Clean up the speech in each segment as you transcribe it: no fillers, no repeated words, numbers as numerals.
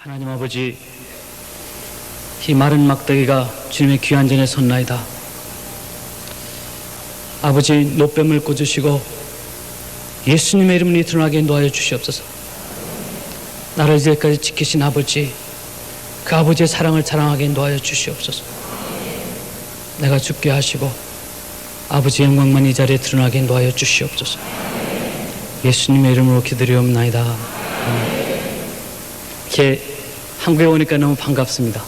하나님 아버지, 이 마른 막대기가 주님의 귀한 전에 섰나이다. 아버지, 노뱀을 꽂으시고 예수님의 이름을 드러나게 인도하여 주시옵소서. 나를 이제까지 지키신 아버지, 그 아버지의 사랑을 자랑하게 인도하여 주시옵소서. 내가 죽게 하시고 아버지의 영광만 이 자리에 드러나게 인도하여 주시옵소서. 예수님의 이름으로 기도드리옵나이다. 이렇게 한국에 오니까 너무 반갑습니다.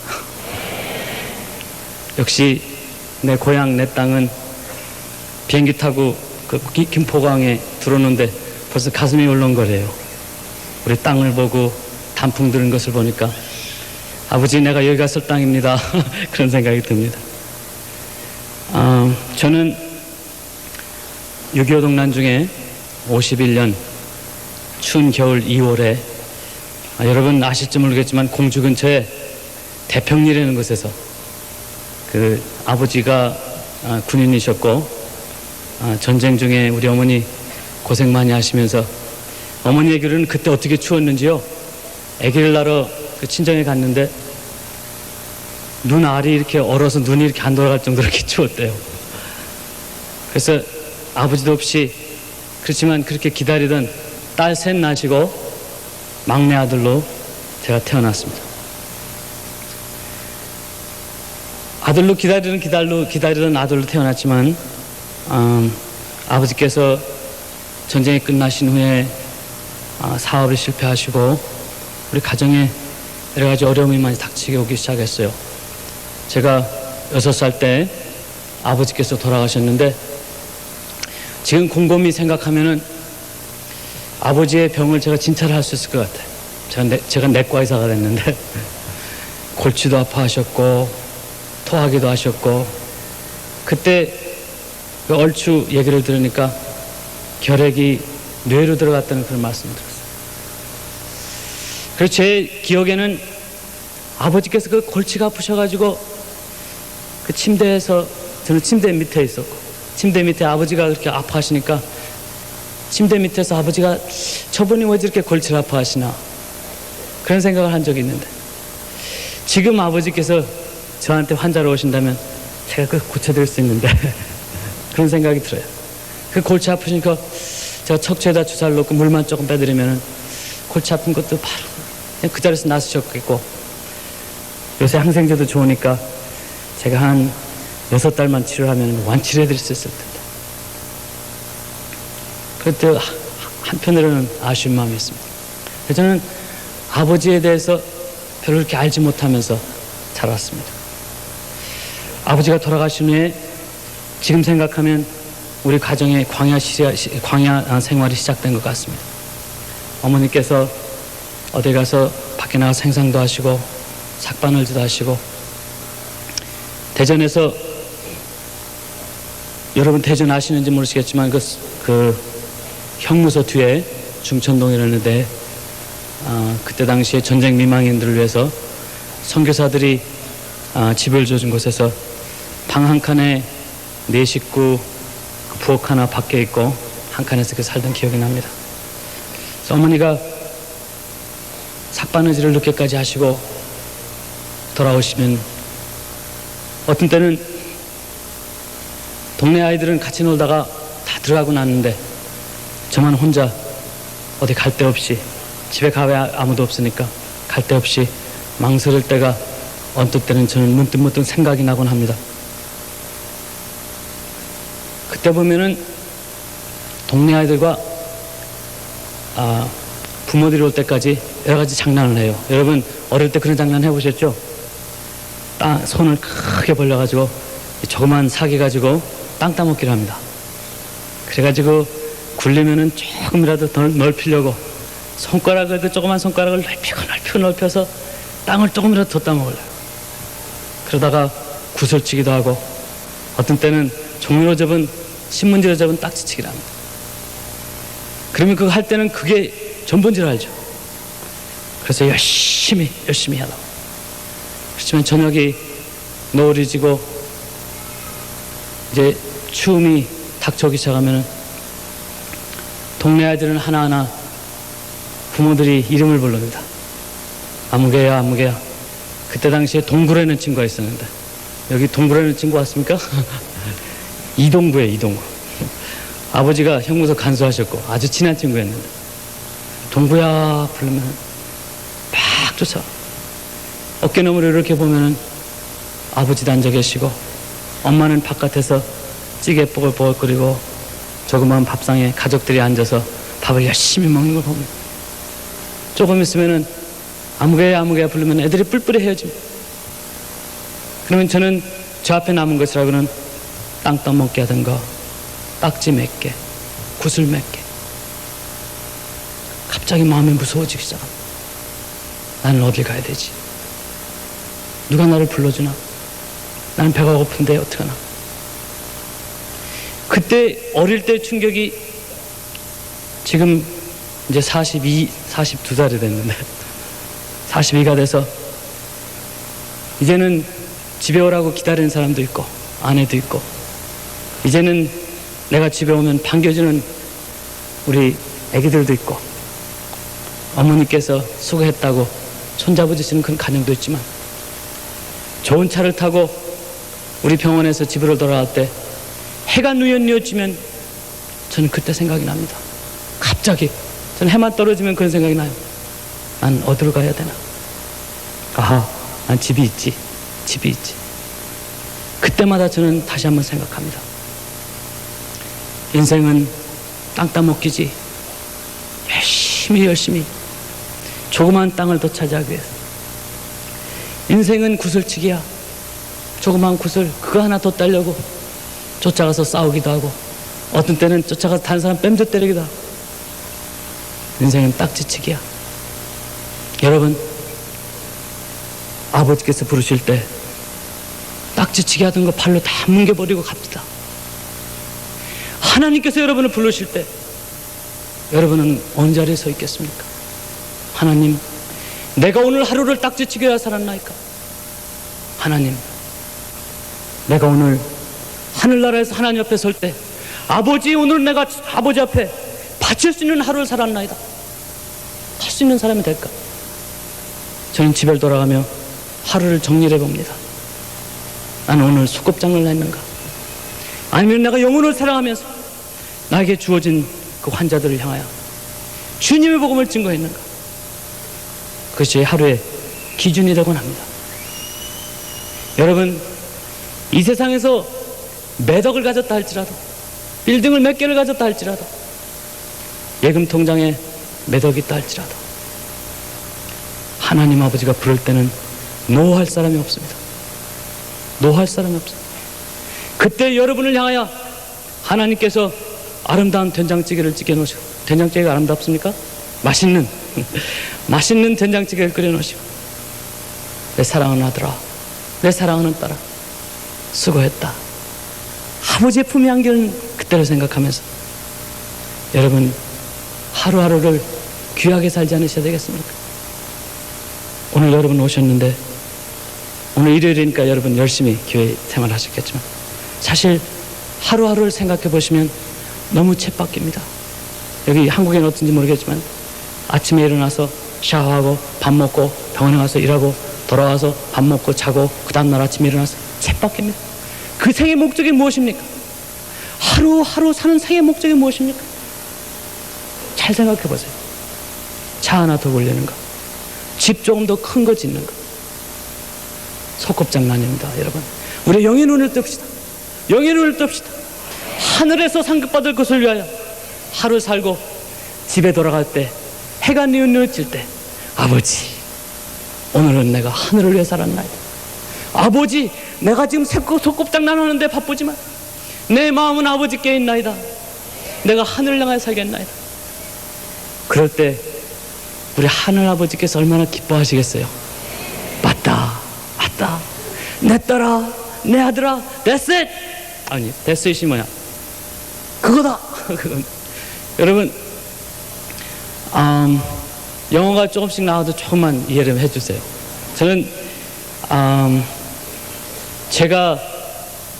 역시 내 고향, 내 땅은 비행기 타고 그 김포공항에 들어오는데 벌써 가슴이 울렁거려요. 우리 땅을 보고 단풍 드는 것을 보니까 아버지, 내가 여기 갔을 땅입니다. 그런 생각이 듭니다. 저는 6.25 동란 중에 51년 추운 겨울 2월에 여러분 아실지 모르겠지만 공주 근처에 대평리라는 곳에서 그 아버지가 군인이셨고 전쟁 중에 우리 어머니 고생 많이 하시면서 어머니 얘기로는 그때 어떻게 추웠는지요. 아기를 낳으러 그 친정에 갔는데 눈알이 이렇게 얼어서 눈이 이렇게 안 돌아갈 정도로 이렇게 추웠대요. 그래서 아버지도 없이 그렇지만 그렇게 기다리던 딸 셋 낳으시고 막내 아들로 제가 태어났습니다. 아들로 기다리던 아들로 태어났지만 아버지께서 전쟁이 끝나신 후에 사업을 실패하시고 우리 가정에 여러 가지 어려움이 많이 닥치게 오기 시작했어요. 제가 6살 때 아버지께서 돌아가셨는데 지금 곰곰이 생각하면은 아버지의 병을 제가 진찰을 할 수 있을 것 같아요. 제가 내과 의사가 됐는데 골치도 아파하셨고 토하기도 하셨고 그때 그 얼추 얘기를 들으니까 결핵이 뇌로 들어갔다는 그런 말씀을 들었어요. 그래서 제 기억에는 아버지께서 그 골치가 아프셔가지고 그 침대에서, 저는 침대 밑에 있었고 침대 밑에 아버지가 그렇게 아파하시니까 침대 밑에서 아버지가 저분이 왜 이렇게 골치를 아파하시나 그런 생각을 한 적이 있는데 지금 아버지께서 저한테 환자로 오신다면 제가 그 고쳐드릴 수 있는데 그런 생각이 들어요. 그 골치 아프시니까 제가 척추에다 주사를 놓고 물만 조금 빼드리면 골치 아픈 것도 바로 그냥 그 자리에서 나으셨겠고 요새 항생제도 좋으니까 제가 한 6달만 치료하면 완치를 해드릴 수 있을 텐데 그때 한편으로는 아쉬운 마음이 있습니다. 저는 아버지에 대해서 별로 그렇게 알지 못하면서 자랐습니다. 아버지가 돌아가신 후에 지금 생각하면 우리 가정의 광야 생활이 시작된 것 같습니다. 어머니께서 어디 가서 밖에 나가 생산도 하시고 삭바늘도 하시고 대전에서 여러분 대전 아시는지 모르시겠지만 그 형무소 뒤에 중천동이라는데 그때 당시에 전쟁 미망인들을 위해서 선교사들이 집을 줘준 곳에서 방 한 칸에 4식구 부엌 하나 밖에 있고 한 칸에서 그 살던 기억이 납니다. 그래서 어머니가 삭바느질을 늦게까지 하시고 돌아오시면 어떤 때는 동네 아이들은 같이 놀다가 다 들어가고 났는데 저만 혼자 어디 갈 데 없이 집에 가야 아무도 없으니까 갈 데 없이 망설일 때가 언뜻 때는 저는 문득문득 생각이 나곤 합니다. 그때 보면은 동네 아이들과 부모들이 올 때까지 여러 가지 장난을 해요. 여러분 어릴 때 그런 장난 해보셨죠? 손을 크게 벌려가지고 조그만 사기 가지고 땅 따먹기를 합니다. 그래가지고 굴리면은 조금이라도 더 넓히려고 손가락을 그 조그만 손가락을 넓혀서 땅을 조금이라도 더 따먹으려고 그러다가 구슬치기도 하고 어떤 때는 종이로 접은 신문지로 접은 딱지치기를 합니다. 그러면 그거 할 때는 그게 전부인 줄 알죠. 그래서 열심히 하다가 그렇지만 저녁이 노을이 지고 이제 추움이 닥쳐오기 시작하면 동네 아이들은 하나하나 부모들이 이름을 부릅니다. 아무개야, 아무개야. 그때 당시에 동구라는 친구가 있었는데, 여기 동구라는 친구 왔습니까? 이동구예요, 이동구. 아버지가 형무소 간수하셨고 아주 친한 친구였는데, 동구야 부르면 막 쫓아. 어깨너머로 이렇게 보면은 아버지도 앉아 계시고, 엄마는 바깥에서 찌개 뽀글뽀글 조그마한 밥상에 가족들이 앉아서 밥을 열심히 먹는 걸 봅니다. 조금 있으면은 아무개야, 아무개야 부르면 애들이 뿔뿔이 헤어집니다. 그러면 저는 저 앞에 남은 것이라고는 땅 떠먹게 하던가, 딱지 몇 개, 구슬 몇 개. 갑자기 마음이 무서워지기 시작합니다. 나는 어딜 가야 되지? 누가 나를 불러주나? 나는 배가 고픈데 어떡하나? 그때 어릴 때 충격이, 지금 이제 42살이 됐는데 42가 돼서 이제는 집에 오라고 기다리는 사람도 있고 아내도 있고, 이제는 내가 집에 오면 반겨주는 우리 애기들도 있고, 어머니께서 수고했다고 손잡아 주시는 그런 가정도 있지만, 좋은 차를 타고 우리 병원에서 집으로 돌아갈 때 해가 뉘엿뉘엿지면 저는 그때 생각이 납니다. 갑자기 저는 해만 떨어지면 그런 생각이 나요. 난 어디로 가야 되나? 아하, 난 집이 있지. 그때마다 저는 다시 한번 생각합니다. 인생은 땅 따먹기지. 열심히 조그만 땅을 더 차지하기 위해서. 인생은 구슬치기야. 조그만 구슬 그거 하나 더 따려고 쫓아가서 싸우기도 하고, 어떤 때는 쫓아가서 다른 사람 뺨도 때리기도 하고. 인생은 딱지치기야. 여러분, 아버지께서 부르실 때 딱지치기 하던 거 발로 다 뭉개버리고 갑시다. 하나님께서 여러분을 부르실 때 여러분은 어느 자리에 서 있겠습니까? 하나님, 내가 오늘 하루를 딱지치기야 살았나이까? 하나님, 내가 오늘 하늘나라에서 하나님 앞에 설 때, 아버지, 오늘 내가 아버지 앞에 바칠 수 있는 하루를 살았나이다. 할 수 있는 사람이 될까? 저는 집에 돌아가며 하루를 정리해 봅니다. 나는 오늘 소꿉장을 했는가? 아니면 내가 영혼을 사랑하면서 나에게 주어진 그 환자들을 향하여 주님의 복음을 증거했는가? 그것이 하루의 기준이 되곤 합니다. 여러분, 이 세상에서 매덕을 가졌다 할지라도, 빌딩을 몇 개를 가졌다 할지라도, 예금 통장에 매덕이 있다 할지라도, 하나님 아버지가 부를 때는 노할 사람이 없습니다. 노할 사람이 없습니다. 그때 여러분을 향하여 하나님께서 아름다운 된장찌개를 찌개 놓으시고, 된장찌개가 아름답습니까? 맛있는 된장찌개를 끓여 놓으시고, 내 사랑하는 아들아, 내 사랑하는 딸아, 수고했다. 아버지의 품에 안기는 그때를 생각하면서 여러분, 하루하루를 귀하게 살지 않으셔야 되겠습니까? 오늘 여러분 오셨는데, 오늘 일요일이니까 여러분 열심히 교회 생활하셨겠지만, 사실 하루하루를 생각해 보시면 너무 쳇바뀝니다. 여기 한국에는 어떤지 모르겠지만, 아침에 일어나서 샤워하고 밥 먹고 병원에 가서 일하고 돌아와서 밥 먹고 자고 그 다음날 아침에 일어나서 쳇바뀝니다. 그 생의 목적이 무엇입니까? 하루하루 사는 생의 목적이 무엇입니까? 잘 생각해 보세요. 차 하나 더 올리는 거, 집 조금 더 큰 거 짓는 거, 소꿉장난입니다. 여러분, 우리 영의 눈을 뜹시다. 영의 눈을 뜹시다. 하늘에서 상급받을 것을 위하여 하루 살고 집에 돌아갈 때, 해가 뉘엿뉘엿질 때, 아버지, 오늘은 내가 하늘을 위해 살았나이다. 아버지, 내가 지금 소꿉장난 하는데 바쁘지만 내 마음은 아버지께 있나이다. 내가 하늘을 향하여 살겠나이다. 그럴 때 우리 하늘 아버지께서 얼마나 기뻐하시겠어요. 맞다, 내 딸아, 내 아들아, that's it. 아니, that's it이 뭐야? 그거다. 여러분, 영어가 조금씩 나와도 조금만 이해를 해주세요. 저는 제가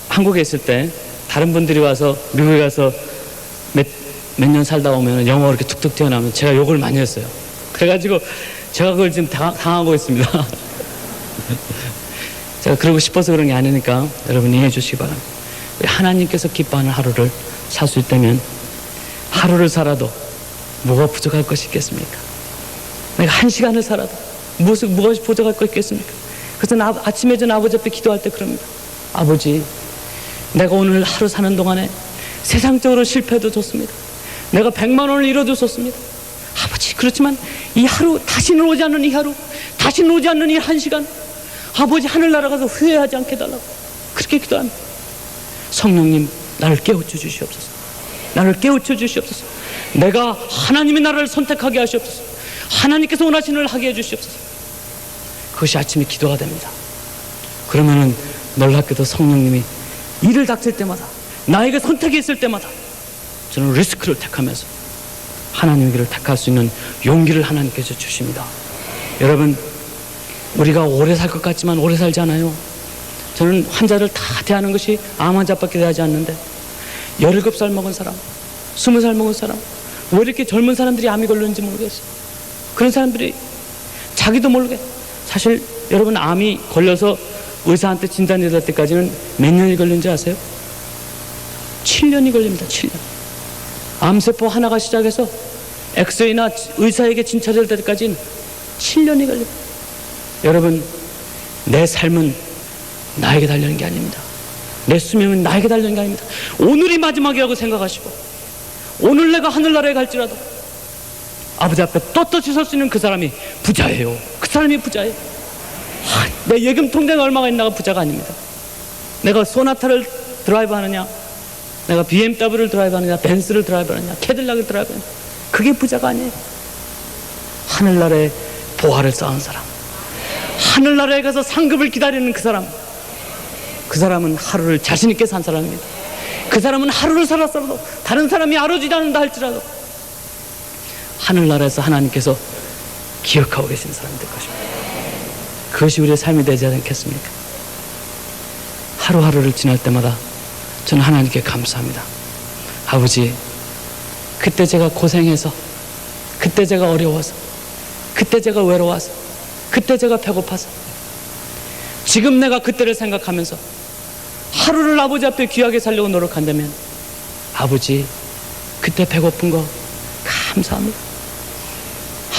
한국에 있을 때 다른 분들이 와서 미국에 가서 몇 년 살다 오면 영어가 이렇게 툭툭 튀어나오면 제가 욕을 많이 했어요. 그래가지고 제가 그걸 지금 당하고 있습니다. 제가 그러고 싶어서 그런 게 아니니까 여러분 이해해 주시기 바랍니다. 하나님께서 기뻐하는 하루를 살 수 있다면 하루를 살아도 뭐가 부족할 것이 있겠습니까? 내가 1시간을 살아도 뭐가 부족할 것이 있겠습니까? 그래서 아침에 전 아버지 앞에 기도할 때 그럽니다. 아버지, 내가 오늘 하루 사는 동안에 세상적으로 실패해도 좋습니다. 내가 100만 원을 잃어도 좋습니다. 아버지, 그렇지만 이 하루, 다시는 오지 않는 이 하루, 다시는 오지 않는 이 1시간, 아버지 하늘나라 가서 후회하지 않게 해달라고 그렇게 기도합니다. 성령님, 나를 깨우쳐 주시옵소서. 나를 깨우쳐 주시옵소서. 내가 하나님의 나라를 선택하게 하시옵소서. 하나님께서 원하시는 걸 하게 해주시옵소서. 그것이 아침에 기도가 됩니다. 그러면은 놀랍게도 성령님이 일을 닥칠 때마다, 나에게 선택이 있을 때마다 저는 리스크를 택하면서 하나님의 길을 택할 수 있는 용기를 하나님께서 주십니다. 여러분, 우리가 오래 살 것 같지만 오래 살지 않아요. 저는 환자를 다 대하는 것이 암 환자밖에 대하지 않는데 17살 먹은 사람, 20살 먹은 사람, 왜 이렇게 젊은 사람들이 암이 걸리는지 모르겠어요. 그런 사람들이 자기도 모르게, 사실 여러분 암이 걸려서 의사한테 진단이 될 때까지는 몇 년이 걸리는지 아세요? 7년이 걸립니다. 7년. 암세포 하나가 시작해서 엑스레이나 의사에게 진찰될 때까지는 7년이 걸립니다. 여러분, 내 삶은 나에게 달리는 게 아닙니다. 내 수명은 나에게 달리는 게 아닙니다. 오늘이 마지막이라고 생각하시고, 오늘 내가 하늘나라에 갈지라도 아버지 앞에 떳떳이 설 수 있는 그 사람이 부자예요. 그 사람이 부자예요. 내 예금 통장에 얼마가 있나가 부자가 아닙니다. 내가 소나타를 드라이브 하느냐, 내가 BMW를 드라이브 하느냐, 벤츠를 드라이브 하느냐, 캐딜락을 드라이브 하느냐, 그게 부자가 아니에요. 하늘나라에 보화를 쌓은 사람, 하늘나라에 가서 상급을 기다리는 그 사람, 그 사람은 하루를 자신 있게 산 사람입니다. 그 사람은 하루를 살았어도 다른 사람이 알아주지 않는다 할지라도 하늘나라에서 하나님께서 기억하고 계신 사람이 될 것입니다. 그것이 우리의 삶이 되지 않겠습니까? 하루하루를 지날 때마다 저는 하나님께 감사합니다. 아버지, 그때 제가 고생해서, 그때 제가 어려워서, 그때 제가 외로워서, 그때 제가 배고파서, 지금 내가 그때를 생각하면서 하루를 아버지 앞에 귀하게 살려고 노력한다면 아버지, 그때 배고픈 거 감사합니다.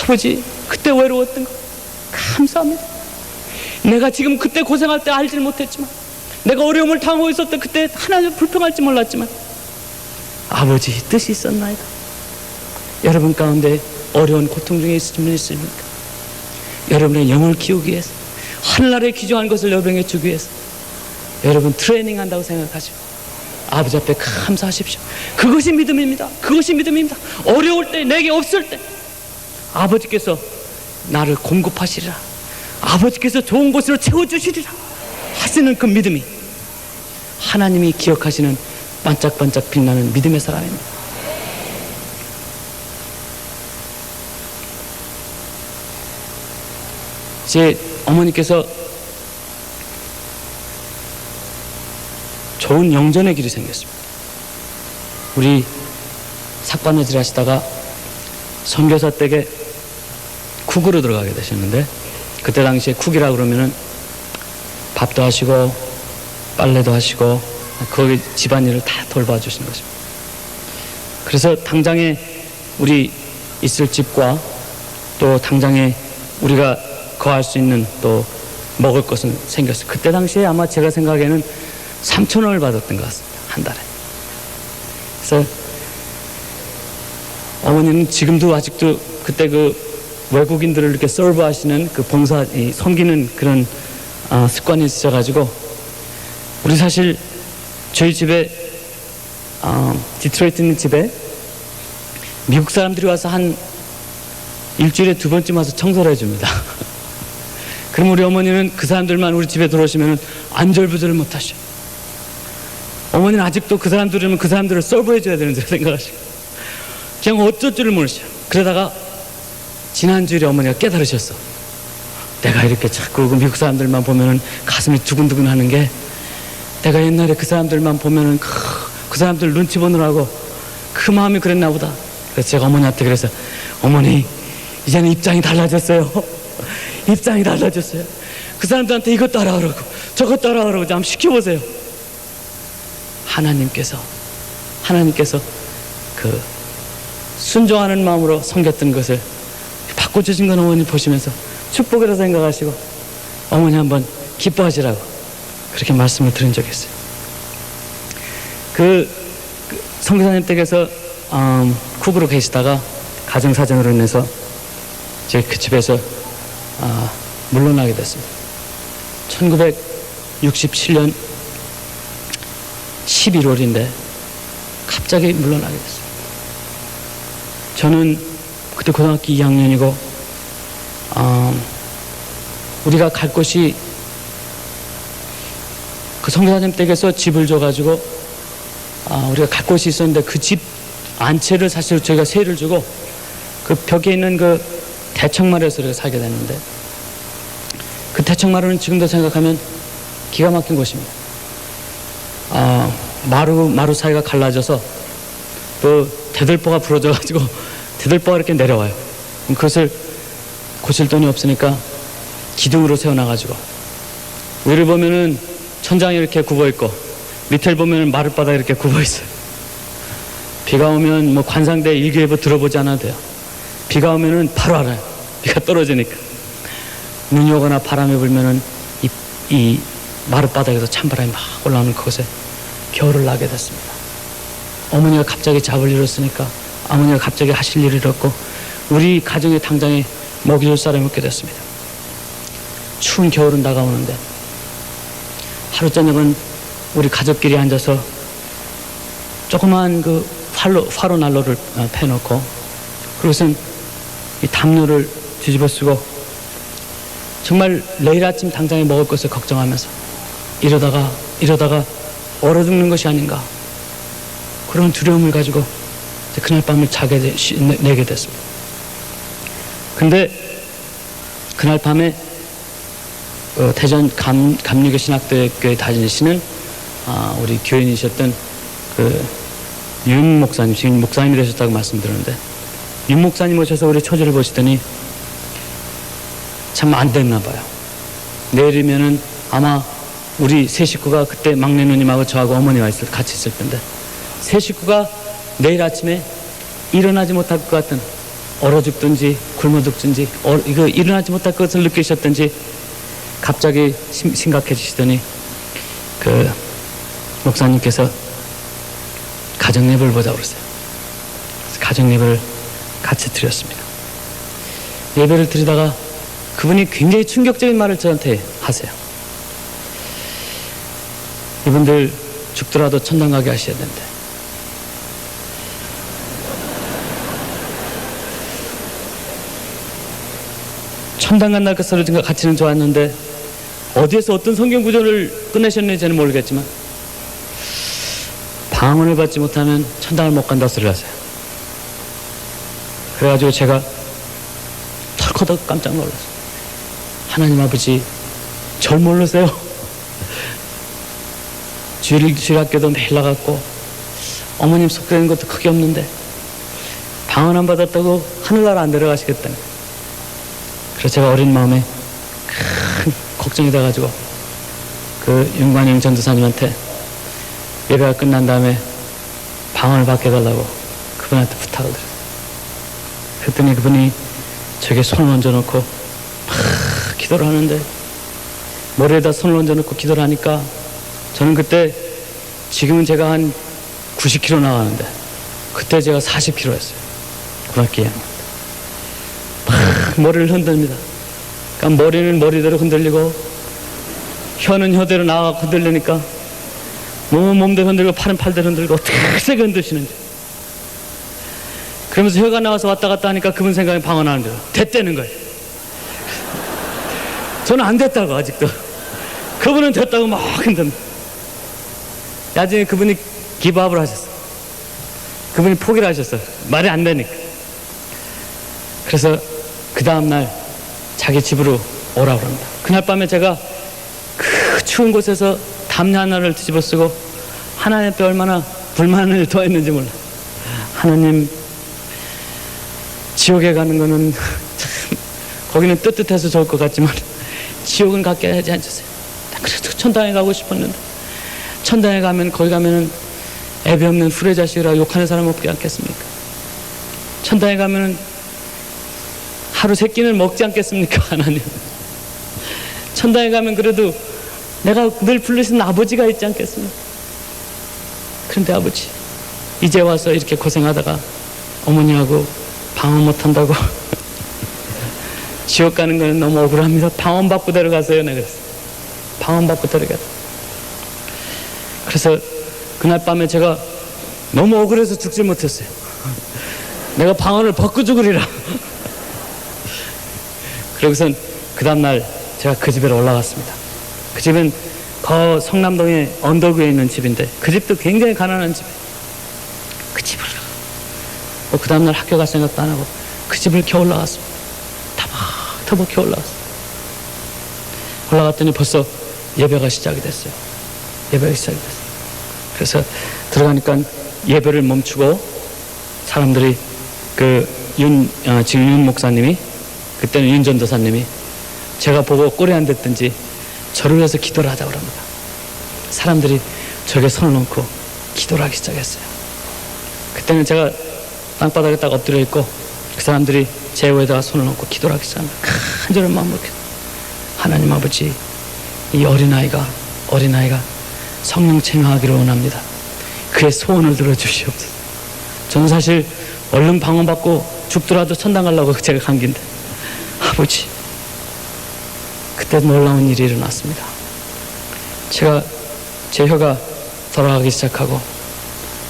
아버지, 그때 외로웠던 거 감사합니다. 내가 지금 그때 고생할 때 알지 못했지만, 내가 어려움을 당하고 있을 때 그때 하나님 불평할지 몰랐지만 아버지 뜻이 있었나이다. 여러분 가운데 어려운 고통 중에 있으신 분 있습니까? 여러분의 영을 키우기 위해서, 하늘나라에 귀중한 것을 여러분에게 주기 위해서 여러분 트레이닝 한다고 생각하시고 아버지 앞에 감사하십시오. 그것이 믿음입니다. 그것이 믿음입니다. 어려울 때, 내게 없을 때 아버지께서 나를 공급하시리라, 아버지께서 좋은 곳으로 채워주시리라 하시는 그 믿음이 하나님이 기억하시는 반짝반짝 빛나는 믿음의 사람입니다. 제 어머니께서 좋은 영전의 길이 생겼습니다. 우리 삭바느질 하시다가 선교사 댁에 쿡으로 들어가게 되셨는데, 그때 당시에 쿡이라 그러면은 밥도 하시고 빨래도 하시고 거기 집안일을 다 돌봐주시는 것입니다. 그래서 당장에 우리 있을 집과 또 당장에 우리가 거할 수 있는 또 먹을 것은 생겼어요. 그때 당시에 아마 제가 생각에는 3,000원을 받았던 것 같습니다. 한 달에. 그래서 어머니는 지금도 아직도 그때 그 외국인들을 이렇게 서브 하시는 그 봉사, 섬기는 그런 습관이 있어가지고, 우리 사실 저희 집에 디트로이트 있는 집에 미국 사람들이 와서 한 일주일에 2번쯤 와서 청소를 해줍니다. 그럼 우리 어머니는 그 사람들만 우리 집에 들어오시면 안절부절을 못 하셔. 어머니는 아직도 그 사람들이면 그 사람들을 서브해줘야 되는 줄 생각하시고 그냥 어쩔 줄을 모르셔. 그러다가 지난주일에 어머니가 깨달으셨어. 내가 이렇게 자꾸 그 미국 사람들만 보면은 가슴이 두근두근 하는 게, 내가 옛날에 그 사람들만 보면은 그 사람들 눈치 보느라고 그 마음이 그랬나 보다. 그래서 제가 어머니한테 그래서, 어머니, 이제는 입장이 달라졌어요. 입장이 달라졌어요. 그 사람들한테 이것 따라 그러고 저것 따라 그러고 한번 시켜보세요. 하나님께서 그 순종하는 마음으로 섬겼던 것을 바꿔주신 건 어머니 보시면서 축복이라 생각하시고 어머니 한번 기뻐하시라고 그렇게 말씀을 드린 적이 있어요. 그 선교사님 댁에서 쿡으로 계시다가 가정사정으로 인해서 제 그 집에서 물러나게 됐습니다. 1967년 11월인데 갑자기 물러나게 됐어요. 저는 그때 고등학교 2학년이고 우리가 갈 곳이 그 선교사님 댁에서 집을 줘가지고 우리가 갈 곳이 있었는데 그 집 안채를 사실 저희가 세를 주고 그 벽에 있는 그 대청마루에서 우리가 살게 됐는데 그 대청마루는 지금도 생각하면 기가 막힌 곳입니다. 마루 사이가 갈라져서 또 대들보가 부러져가지고 대들보가 이렇게 내려와요. 그것을 고칠 돈이 없으니까 기둥으로 세워놔가지고 위를 보면은 천장이 이렇게 굽어있고 밑을 보면은 마룻바닥이 이렇게 굽어있어요. 비가 오면 뭐 관상대 일기예보 들어보지 않아도 돼요. 비가 오면은 바로 알아요. 비가 떨어지니까. 눈이 오거나 바람이 불면은 이 마룻바닥에서 찬바람이 막 올라오는 그곳에 겨울을 나게 됐습니다. 어머니가 갑자기 잡을 일 없으니까 어머니가 갑자기 하실 일을 잃었고 우리 가정의 당장에 먹이줄 사람이 없게 됐습니다. 추운 겨울은 다가오는데 하루 저녁은 우리 가족끼리 앉아서 조그만 그 화로 난로를 펴놓고 그것은 이 담요를 뒤집어 쓰고 정말 내일 아침 당장에 먹을 것을 걱정하면서 이러다가 얼어 죽는 것이 아닌가 그런 두려움을 가지고 그날 밤을 내게 됐습니다. 근데 그날 밤에 대전 감리교 신학대교에 다니시는 우리 교인이셨던 그 윤 목사님, 지금 목사님이 되셨다고 말씀드렸는데 윤 목사님 오셔서 우리 처지를 보시더니 참 안 됐나 봐요. 내일이면은 아마 우리 세 식구가 그때 막내 누님하고 저하고 어머니와 같이 있을 텐데 세 식구가 내일 아침에 일어나지 못할 것 같은 얼어 죽든지 굶어 죽든지 이거 일어나지 못할 것을 느끼셨든지 갑자기 심각해지시더니 그 목사님께서 가정예배를 보자고 그랬어요. 그래서 가정예배를 같이 드렸습니다. 예배를 드리다가 그분이 굉장히 충격적인 말을 저한테 하세요. 이분들 죽더라도 천당 가게 하셔야 된대. 천당 간다는 그 소리 같이는 좋았는데 어디에서 어떤 성경 구절을 끝내셨는지는 모르겠지만 방언을 받지 못하면 천당을 못 간다 소리를 하세요. 그래가지고 제가 털커덕 깜짝 놀랐어요. 하나님 아버지 절 모르세요? 주일학교도 매일 나갔고 어머님 속되는 것도 크게 없는데 방언 안 받았다고 하늘나라 안 데려가시겠다니. 그래서 제가 어린 마음에 큰 걱정이 돼가지고 그 윤관영 전도사님한테 예배가 끝난 다음에 방언을 받게 해달라고 그분한테 부탁을 드렸어요. 그랬더니 그분이 저에게 손을 얹어놓고 막 기도를 하는데 머리에다 손을 얹어놓고 기도를 하니까 저는 그때 지금은 제가 한 90kg 나가는데 그때 제가 40kg였어요. 고등학교 2학년 막 머리를 흔듭니다. 그러니까 머리는 머리대로 흔들리고 혀는 혀대로 나가고 흔들리니까 몸은 몸대로 흔들고 팔은 팔대로 흔들고 어떻게 세게 흔드시는지. 그러면서 혀가 나와서 왔다 갔다 하니까 그분 생각에 방언하는 거예요. 됐다는 거예요. 저는 안 됐다고 아직도. 그분은 됐다고 막 흔듭니다. 나중에 그분이 기부업을 하셨어요. 그분이 포기를 하셨어요. 말이 안 되니까. 그래서 그 다음날 자기 집으로 오라고 합니다. 그날 밤에 제가 그 추운 곳에서 담요 하나를 뒤집어 쓰고 하나님 앞에 얼마나 불만을 더했는지 몰라. 하나님, 지옥에 가는 거는 거기는 뜨뜻해서 좋을 것 같지만 지옥은 갖게 하지 않으세요. 그래도 천당에 가고 싶었는데, 천당에 가면, 거기 가면은 애비 없는 후레 자식이라 욕하는 사람 없지 않겠습니까? 천당에 가면은 하루 세 끼는 먹지 않겠습니까? 하나님. 천당에 가면 그래도 내가 늘 부르시는 아버지가 있지 않겠습니까? 그런데 아버지, 이제 와서 이렇게 고생하다가 어머니하고 방언 못한다고 지옥 가는 건 너무 억울합니다. 방언 받고 데려가세요. 내가 그랬어요. 방언 받고 데려가. 그래서 그날 밤에 제가 너무 억울해서 죽질 못했어요. 내가 방언을 벗고 죽으리라. 그러고선 그 다음날 제가 그 집으로 올라갔습니다. 그 집은 성남동의 언덕 위에 있는 집인데, 그 집도 굉장히 가난한 집이에요. 그 집을 그 다음날 학교 갈 생각도 안 하고 그 집을 겨우 올라갔습니다. 터벅터벅 겨우 올라갔어요. 올라갔더니 벌써 예배가 시작이 됐어요. 예배가 시작이 됐어요. 그래서 들어가니까 예배를 멈추고 사람들이 지금 윤 목사님이, 그때는 윤 전도사님이 제가 보고 꼬리 안 댔든지 저를 위해서 기도를 하자고 그럽니다. 사람들이 저에게 손을 얹고 기도를 하기 시작했어요. 그때는 제가 땅바닥에 딱 엎드려 있고 그 사람들이 제 위에다가 손을 얹고 기도를 하기 시작합니다. 간절한 마음으로 하나님 아버지, 이 어린아이가 성령 체험하기를 원합니다. 그의 소원을 들어주시옵소서. 저는 사실 얼른 방언받고 죽더라도 천당 가려고 제가 간 긴데, 아버지, 그때 놀라운 일이 일어났습니다. 제 혀가 돌아가기 시작하고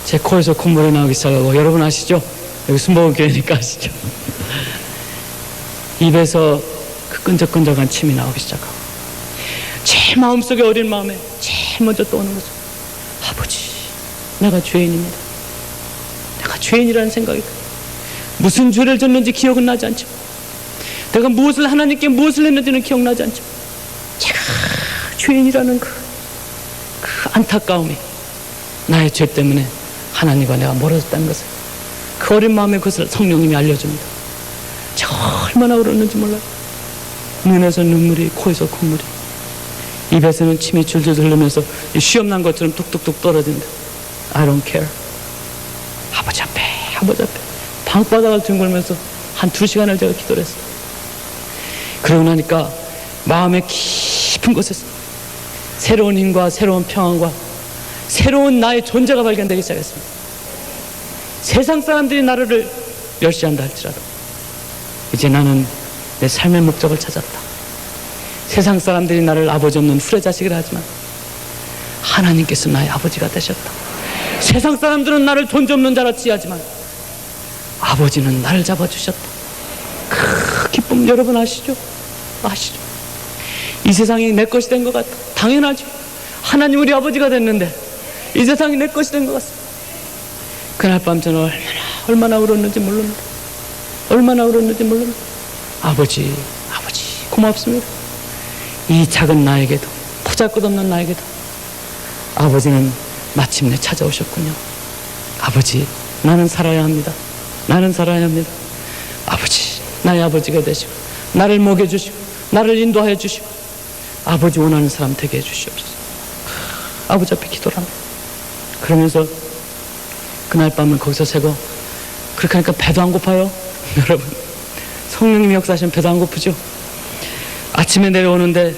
제 코에서 콧물이 나오기 시작하고, 여러분 아시죠? 여기 순복음교회니까 아시죠? 입에서 그 끈적끈적한 침이 나오기 시작하고, 제 마음속에, 어린 마음에 제일 먼저 떠오는 것은, 아버지, 내가 죄인입니다. 내가 죄인이라는 생각이 들어요. 무슨 죄를 졌는지 기억은 나지 않죠. 내가 하나님께 무엇을 했는지는 기억나지 않죠. 제가 죄인이라는 그 안타까움이, 나의 죄 때문에 하나님과 내가 멀어졌다는 것을, 그 어린 마음에 그것을 성령님이 알려줍니다. 제가 얼마나 울었는지 몰라요. 눈에서 눈물이, 코에서 콧물이, 입에서는 침이 줄줄 흐르면서 시험난 것처럼 뚝뚝뚝 떨어진다. I don't care. 아버지 앞에 방바닥을 뒹굴면서 한 2시간을 제가 기도를 했어요. 그러고 나니까 마음의 깊은 곳에서 새로운 힘과 새로운 평안과 새로운 나의 존재가 발견되기 시작했습니다. 세상 사람들이 나를 멸시한다 할지라도 이제 나는 내 삶의 목적을 찾았다. 세상 사람들이 나를 아버지 없는 후레 자식이라 하지만 하나님께서 나의 아버지가 되셨다. 세상 사람들은 나를 존재 없는 자라 치하지만 아버지는 나를 잡아주셨다. 그 기쁨 여러분 아시죠? 이 세상이 내 것이 된 것 같다. 당연하죠. 하나님 우리 아버지가 됐는데 이 세상이 내 것이 된 것 같습니다. 그날 밤 저는 얼마나 울었는지 모릅니다. 아버지 고맙습니다. 이 작은 나에게도, 보잘것없는 나에게도 아버지는 마침내 찾아오셨군요. 아버지, 나는 살아야 합니다. 아버지, 나의 아버지가 되시고 나를 먹여주시고 나를 인도하여 주시고 아버지 원하는 사람 되게 해주시옵소서. 아버지 앞에 기도를 합니다. 그러면서 그날 밤은 거기서 새고, 그렇게 하니까 배도 안 고파요. 여러분, 성령님이 역사하시면 배도 안 고프죠. 아침에 내려오는데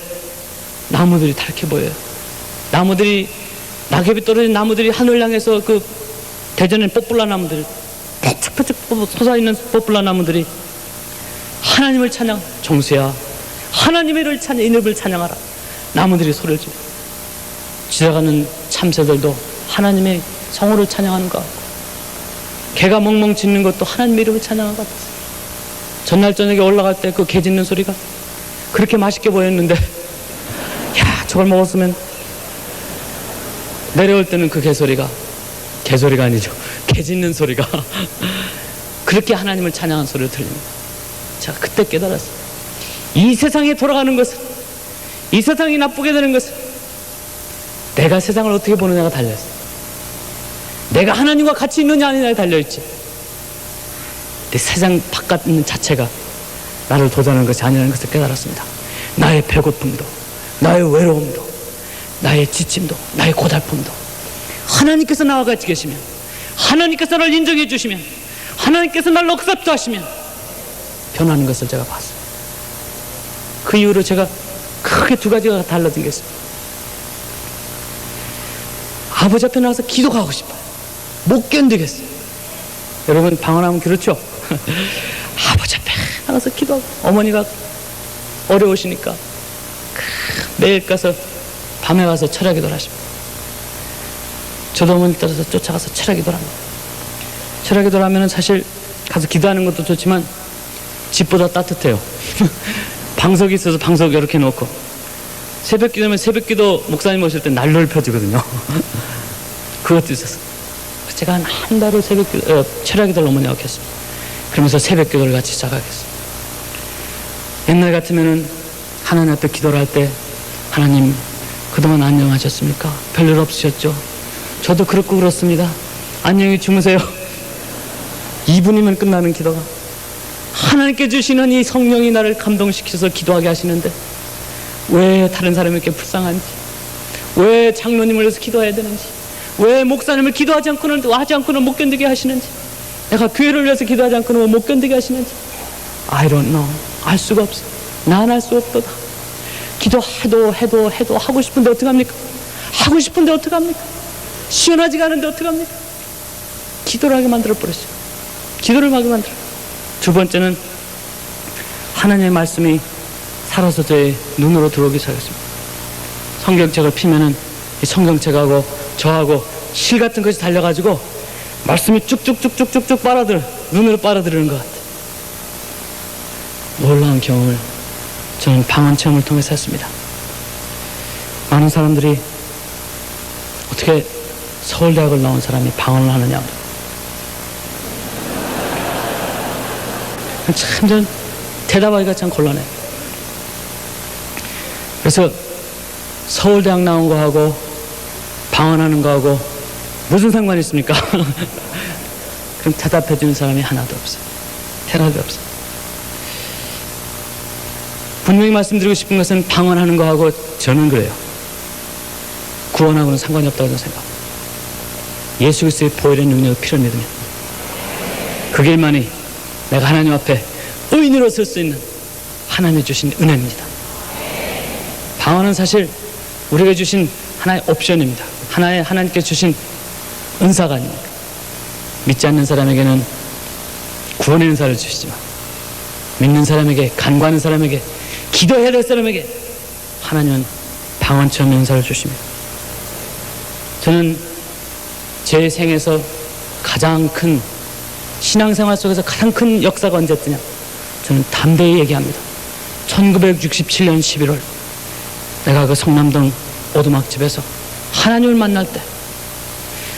나무들이 다르게 보여요. 낙엽이 떨어진 나무들이 하늘 향해서, 그 대전에 뽀플라 나무들, 펄쩍펄쩍 솟아있는 뽀플라 나무들이 하나님을 찬양, 정수야 하나님의 이름을 찬양하라. 나무들이 소리를 지르고, 지나가는 참새들도 하나님의 성호를 찬양하는 것 같고, 개가 멍멍 짖는 것도 하나님의 이름을 찬양하는 것 같았어요. 전날 저녁에 올라갈 때 그 개 짖는 소리가 그렇게 맛있게 보였는데, 야, 저걸 먹었으면, 내려올 때는 그 개소리가 아니죠. 개 짖는 소리가 그렇게 하나님을 찬양하는 소리를 들립니다. 제가 그때 깨달았어요. 이 세상에 돌아가는 것은, 이 세상이 나쁘게 되는 것은 내가 세상을 어떻게 보느냐가 달려있어요. 내가 하나님과 같이 있느냐 아니냐에 달려있지. 내 세상 바깥 있는 자체가 나를 도전하는 것이 아니라는 것을 깨달았습니다. 나의 배고픔도, 나의 외로움도, 나의 지침도, 나의 고달픔도 하나님께서 나와 같이 계시면, 하나님께서 나를 인정해 주시면, 하나님께서 나를 억셉트하시면 변하는 것을 제가 봤어요. 그 이후로 제가 크게 두 가지가 달라진 게 있습니다. 아버지 앞에 나가서 기도하고 싶어요. 못 견디겠어요. 여러분 방언하면 그렇죠? 아버지 앞에 나가서 기도하고, 어머니가 어려우시니까 매일 가서 밤에 가서 철야기도를 하십니다. 저도 어머니 따라서 쫓아가서 철야기도를 합니다. 철야기도를 하면은 사실 가서 기도하는 것도 좋지만 집보다 따뜻해요. 방석이 있어서 방석 이렇게 놓고, 새벽기도면 새벽기도 목사님 오실 때 난로를 펴주거든요. 그것도 있었어요. 제가 한 달을 철야기도를 어머니하고 했습니다. 그러면서 새벽기도를 같이 시작하겠어요. 옛날 같으면은 하나님 앞에 기도를 할 때, 하나님 그동안 안녕하셨습니까? 별일 없으셨죠? 저도 그렇고 그렇습니다. 안녕히 주무세요. 2분이면 끝나는 기도가, 하나님께 주시는 이 성령이 나를 감동시켜서 기도하게 하시는데 왜 다른 사람에게 불쌍한지, 왜 장로님을 위해서 기도해야 되는지, 왜 목사님을 기도하지 않고는 못 견디게 하시는지, 내가 교회를 위해서 기도하지 않고는 못 견디게 하시는지 I don't know. 알 수가 없어. 난 알 수 없도다. 기도해도 하고 싶은데 어떡합니까? 하고 싶은데 어떡합니까? 시원하지가 않은데 어떡합니까? 기도를 하게 만들어버렸어요. 기도를 하게 만들어요. 두 번째는 하나님의 말씀이 살아서 저의 눈으로 들어오기 시작했습니다. 성경책을 피면은 이 성경책하고 저하고 실 같은 것이 달려가지고 말씀이 쭉쭉쭉쭉쭉 눈으로 빨아들이는 것 같아요. 놀라운 경험을 저는 방언 체험을 통해서 했습니다. 많은 사람들이 어떻게 서울대학을 나온 사람이 방언을 하느냐, 참 전 대답하기가 참 곤란해요. 그래서 서울대학 나온 거하고 방언하는 거하고 무슨 상관이 있습니까? 그럼 대답해 주는 사람이 하나도 없어요. 하나도 없어요. 분명히 말씀드리고 싶은 것은 방언하는 거하고 저는 그래요. 구원하고는 상관이 없다고 저는 생각합니다. 예수 그리스도의 보혈의 능력을 피를 믿으면 그 길만이 내가 하나님 앞에 의인으로 설 수 있는 하나님이 주신 은혜입니다. 방언은 사실 우리에게 주신 하나의 옵션입니다. 하나님께 주신 은사가 아닙니까? 믿지 않는 사람에게는 구원의 은사를 주시지만 믿는 사람에게, 간구하는 사람에게, 기도해야 될 사람에게 하나님은 방언처럼 은사를 주십니다. 저는 제 생에서 가장 큰, 신앙생활 속에서 가장 큰 역사가 언제였더냐, 저는 담대히 얘기합니다. 1967년 11월 내가 그 성남동 오두막집에서 하나님을 만날 때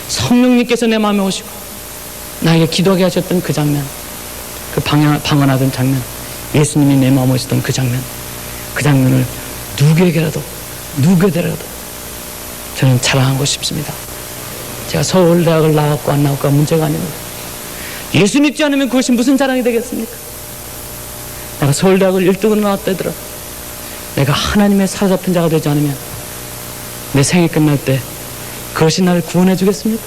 성령님께서 내 마음에 오시고 나에게 기도하게 하셨던 그 장면, 그 방언하던 장면, 예수님이 내 마음에 오셨던 그 장면을 누구에게라도 저는 자랑하고 싶습니다. 제가 서울대학을 나왔고 안 나왔고가 문제가 아닙니다. 예수 믿지 않으면 그것이 무슨 자랑이 되겠습니까? 내가 서울대학을 1등으로 나왔다더라, 내가 하나님의 사로잡힌 자가 되지 않으면 내 생이 끝날 때 그것이 나를 구원해 주겠습니까?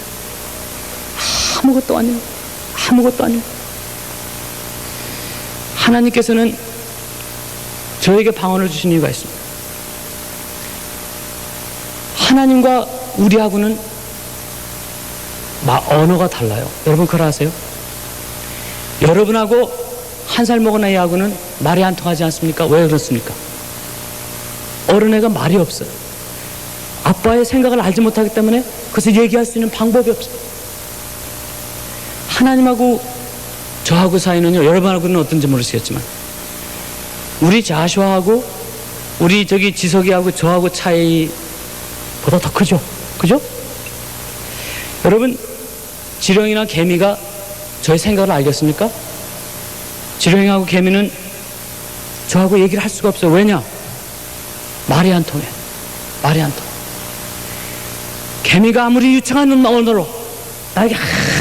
아무것도 아닙니다. 아무것도 아닙니다. 하나님께서는 저에게 방언을 주신 이유가 있습니다. 하나님과 우리하고는 언어가 달라요. 여러분 그걸 아세요? 여러분하고 한 살 먹은 아이하고는 말이 안 통하지 않습니까? 왜 그렇습니까? 어른애가 말이 없어요. 아빠의 생각을 알지 못하기 때문에 그것을 얘기할 수 있는 방법이 없어요. 하나님하고 저하고 사이는요, 여러분하고는 어떤지 모르시겠지만 우리 자슈아하고 우리 지석이하고 저하고 차이보다 더 크죠? 그죠? 여러분, 지렁이나 개미가 저의 생각을 알겠습니까? 지렁이하고 개미는 저하고 얘기를 할 수가 없어요. 왜냐? 말이 안 통해. 말이 안 통해. 개미가 아무리 유창한 언어로 나에게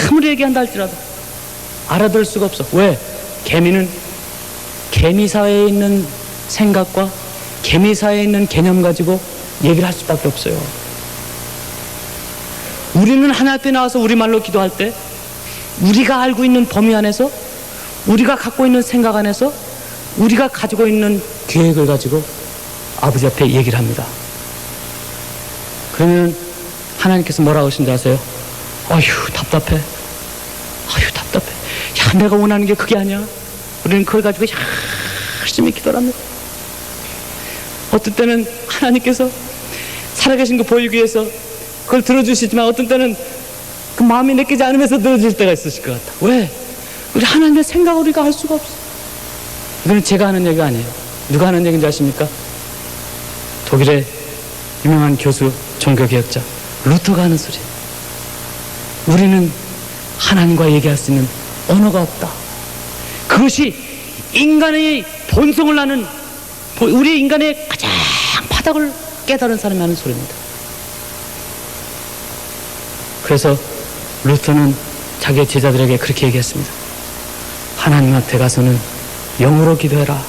아무리 얘기한다 할지라도 알아들을 수가 없어. 왜? 개미는 개미사회에 있는 생각과 개미사회에 있는 개념 가지고 얘기를 할 수밖에 없어요. 우리는 하나님 앞에 나와서 우리말로 기도할 때 우리가 알고 있는 범위 안에서, 우리가 갖고 있는 생각 안에서, 우리가 가지고 있는 계획을 가지고 아버지 앞에 얘기를 합니다. 그러면 하나님께서 뭐라고 하신지 아세요? 어휴 답답해. 어휴 답답해. 야 내가 원하는 게 그게 아니야. 우리는 그걸 가지고 열심히 기도를 합니다. 어떤 때는 하나님께서 살아계신 거 보이기 위해서 그걸 들어주시지만 어떤 때는 그 마음이 내키지 않으면서 들어줄 때가 있으실 것 같아. 왜? 우리 하나님의 생각을 우리가 할 수가 없어. 이거는 제가 하는 얘기가 아니에요. 누가 하는 얘기인지 아십니까? 독일의 유명한 교수, 종교개혁자 루터가 하는 소리. 우리는 하나님과 얘기할 수 있는 언어가 없다. 그것이 인간의 본성을 아는, 우리 인간의 가장 바닥을 깨달은 사람이 하는 소리입니다. 그래서 루터는 자기의 제자들에게 그렇게 얘기했습니다. 하나님 앞에 가서는 영으로 기도해라.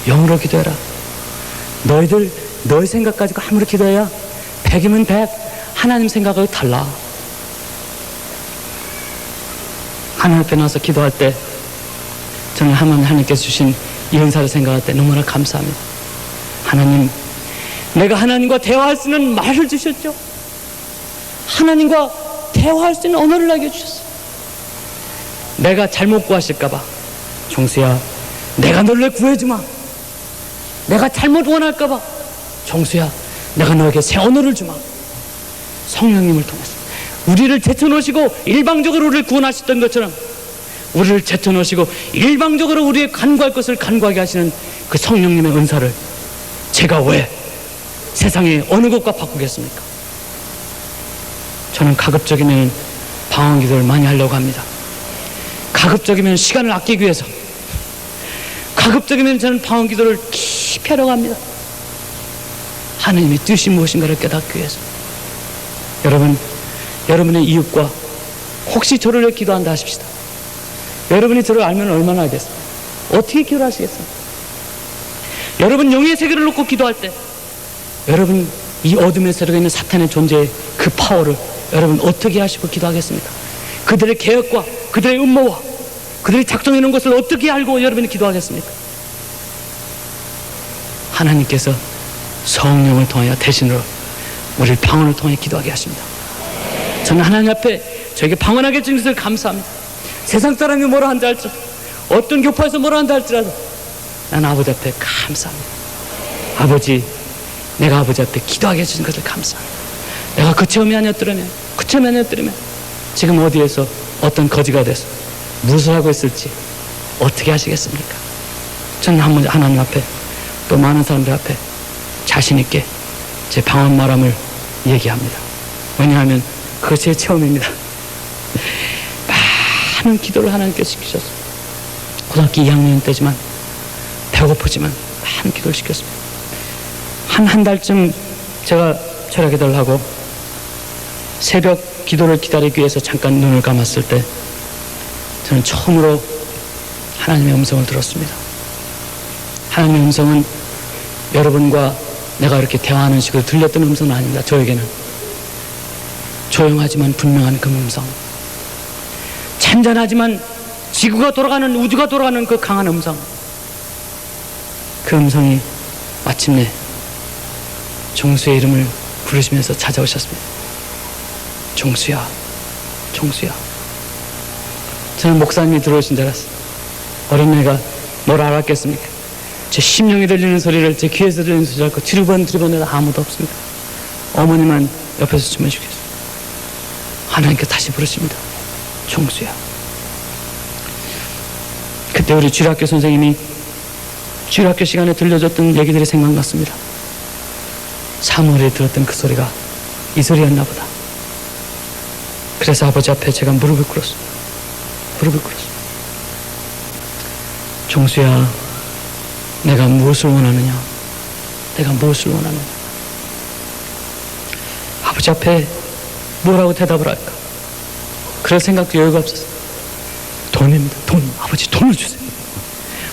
영으로 기도해라. 너희들 너희 생각 가지고 아무리 기도해야 100이면 100, 하나님 생각하고 달라. 하나님 앞에 나와서 기도할 때 저는 하나님께서 주신 이 은사를 생각할 때 너무나 감사합니다. 하나님, 내가 하나님과 대화할 수 있는 말을 주셨죠. 하나님과 대화할 수 있는 언어를 나게 주셨어요. 내가 잘못 구하실까봐, 종수야 내가 너를 구해주마. 내가 잘못 원할까봐, 종수야 내가 너에게 새 언어를 주마. 성령님을 통해서 우리를 제쳐놓으시고 일방적으로 우리를 구원하셨던 것처럼 우리를 제쳐놓으시고 일방적으로 우리의 간구할 것을 간구하게 하시는 그 성령님의 은사를 제가 왜 세상의 어느 것과 바꾸겠습니까? 저는 가급적이면 방언 기도를 많이 하려고 합니다. 가급적이면 시간을 아끼기 위해서, 가급적이면 저는 방언 기도를 깊이 하려고 합니다. 하나님의 뜻이 무엇인가를 깨닫기 위해서. 여러분, 여러분의 이웃과 혹시 저를 위해 기도한다 하십시다. 여러분이 저를 알면 얼마나 알겠어요? 어떻게 기도를 하시겠어요? 여러분 영의 세계를 놓고 기도할 때 여러분 이 어둠의 세력에 있는 사탄의 존재의 그 파워를 여러분 어떻게 하시고 기도하겠습니까? 그들의 계획과 그들의 음모와 그들이 작정해 놓은 것을 어떻게 알고 여러분이 기도하겠습니까? 하나님께서 성령을 통하여 대신으로 우리를 방언을 통해 기도하게 하십니다. 저는 하나님 앞에 저에게 방언하게 해준 것을 감사합니다. 세상 사람이 뭐라 한다 할지라도, 어떤 교파에서 뭐라 한다 할지라도 나는 아버지 앞에 감사합니다. 아버지, 내가 아버지 앞에 기도하게 해주신 것을 감사합니다. 내가 그 체험이 아니었더라면 지금 어디에서 어떤 거지가 돼서 무엇을 하고 있을지 어떻게 하시겠습니까? 저는 하나님 앞에 또 많은 사람들 앞에 자신 있게 제 방언 말함을 얘기합니다. 왜냐하면 그것이 제 체험입니다. 많은 기도를 하나님께서 시키셨어요. 고등학교 2학년 때지만 배고프지만 많은 기도를 시켰습니다. 한 달쯤 제가 철야 기도를 하고 새벽 기도를 기다리기 위해서 잠깐 눈을 감았을 때 저는 처음으로 하나님의 음성을 들었습니다. 하나님의 음성은 여러분과 내가 이렇게 대화하는 식으로 들렸던 음성은 아닙니다. 저에게는 조용하지만 분명한 그 음성, 잔잔하지만 지구가 돌아가는, 우주가 돌아가는 그 강한 음성, 그 음성이 마침내 종수의 이름을 부르시면서 찾아오셨습니다. 종수야, 종수야. 저는 목사님이 들어오신 줄 알았어요. 어린애가 뭘 알았겠습니까? 제 심령이 들리는 소리를 제 귀에서 들리는 소리를 알고 두리번두리번 아무도 없습니다. 어머니만 옆에서 주무시고 계세요. 하나님께 다시 부르십니다. 종수야. 그때 우리 주일학교 선생님이 주일학교 시간에 들려줬던 얘기들이 생각났습니다. 사무엘에 들었던 그 소리가 이 소리였나 보다. 그래서 아버지 앞에 제가 무릎을 꿇었습니다. 무릎을 꿇었습니다. 종수야, 내가 무엇을 원하느냐? 내가 무엇을 원하느냐? 아버지 앞에 뭐라고 대답을 할까? 그럴 생각도 여유가 없었어요. 돈입니다. 돈. 아버지 돈을 주세요.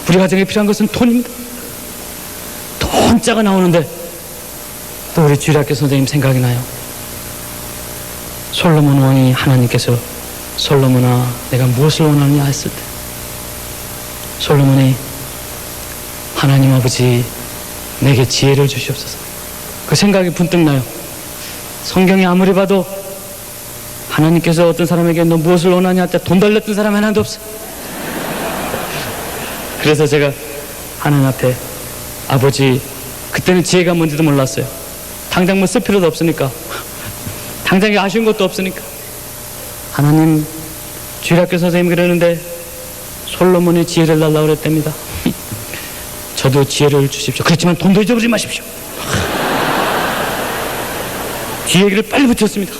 우리 가정에 필요한 것은 돈입니다. 돈자가 나오는데 또 우리 주일학교 선생님 생각이 나요. 솔로몬 왕이 하나님께서 솔로몬아 내가 무엇을 원하느냐 했을 때 솔로몬이 하나님 아버지 내게 지혜를 주시옵소서. 그 생각이 분뜩 나요. 성경에 아무리 봐도 하나님께서 어떤 사람에게 너 무엇을 원하냐 할 때 돈 달랬던 사람 하나도 없어. 그래서 제가 하나님 앞에 아버지, 그때는 지혜가 뭔지도 몰랐어요. 당장 뭐 쓸 필요도 없으니까, 당장에 아쉬운 것도 없으니까, 하나님 주일학교 선생님이 그러는데 솔로몬이 지혜를 달라고 그랬답니다. 저도 지혜를 주십시오. 그렇지만 돈도 잊어버리지 마십시오. 뒤에 얘기를 빨리 붙였습니다.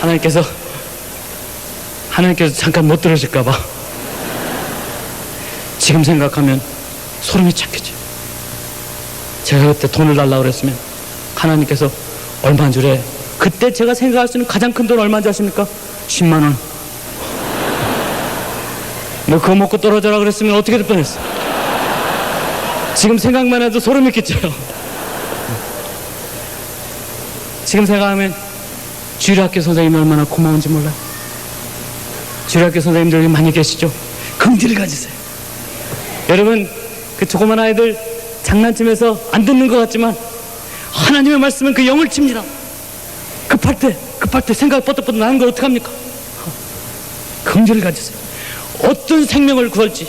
하나님께서 잠깐 못 들으실까봐. 지금 생각하면 소름이 착해져. 제가 그때 돈을 달라고 그랬으면 하나님께서 얼마인 줄 해. 그때 제가 생각할 수 있는 가장 큰 돈 얼마인 줄 아십니까? 10만 원. 너 그거 먹고 떨어져라 그랬으면 어떻게 될 뻔했어. 지금 생각만 해도 소름이 끼쳐요. 지금 생각하면 주일학교 선생님이 얼마나 고마운지 몰라요. 주일학교 선생님들 여기 많이 계시죠? 긍지를 가지세요. 여러분, 그 조그만 아이들 장난치면서 안 듣는 것 같지만 하나님의 말씀은 그 영을 칩니다. 급할 때 생각이 뻗떡뻗떡 나는 걸 어떡합니까? 긍지를 가지세요. 어떤 생명을 구할지,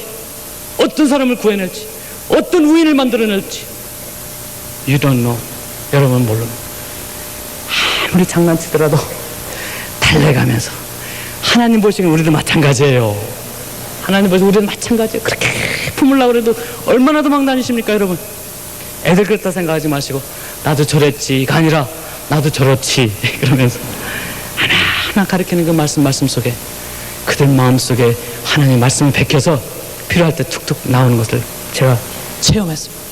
어떤 사람을 구해낼지, 어떤 우인을 만들어낼지 You don't know. 여러분 모릅니다. 아무리 장난치더라도 달래가면서 하나님 보시기엔 우리도 마찬가지예요. 하나님 보시기엔 우리도 마찬가지예요. 그렇게 품으려고 해도 얼마나 도망 다니십니까 여러분. 애들 그렇다 생각하지 마시고 나도 저랬지가 아니라 나도 저렇지 그러면서 하나하나 가르치는 그 말씀 속에 그들 마음속에 하나님의 말씀이 베껴서 필요할 때 툭툭 나오는 것을 제가 체험했습니다.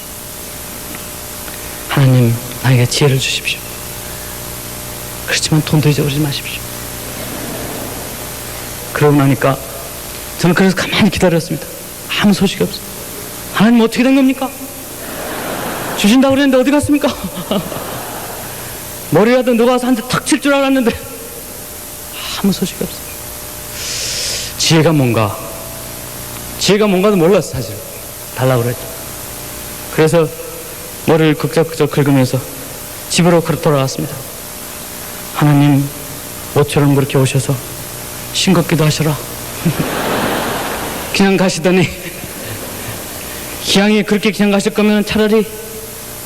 하나님 나에게 지혜를 주십시오. 그렇지만 돈도 잊어버리지 마십시오. 그러고 나니까 저는 그래서 가만히 기다렸습니다. 아무 소식이 없어요. 하나님 어떻게 된 겁니까? 주신다고 그랬는데 어디 갔습니까? 머리라도 누가 와서 한 대 탁 칠 줄 알았는데 아무 소식이 없어요. 지혜가 뭔가도 몰랐어. 사실 달라고 그랬죠. 그래서 머리를 극적극적 긁으면서 집으로 돌아갔습니다. 하나님 모처럼 그렇게 오셔서 싱겁기도 하셔라. 그냥 가시더니 기왕에 그렇게 그냥 가실 거면 차라리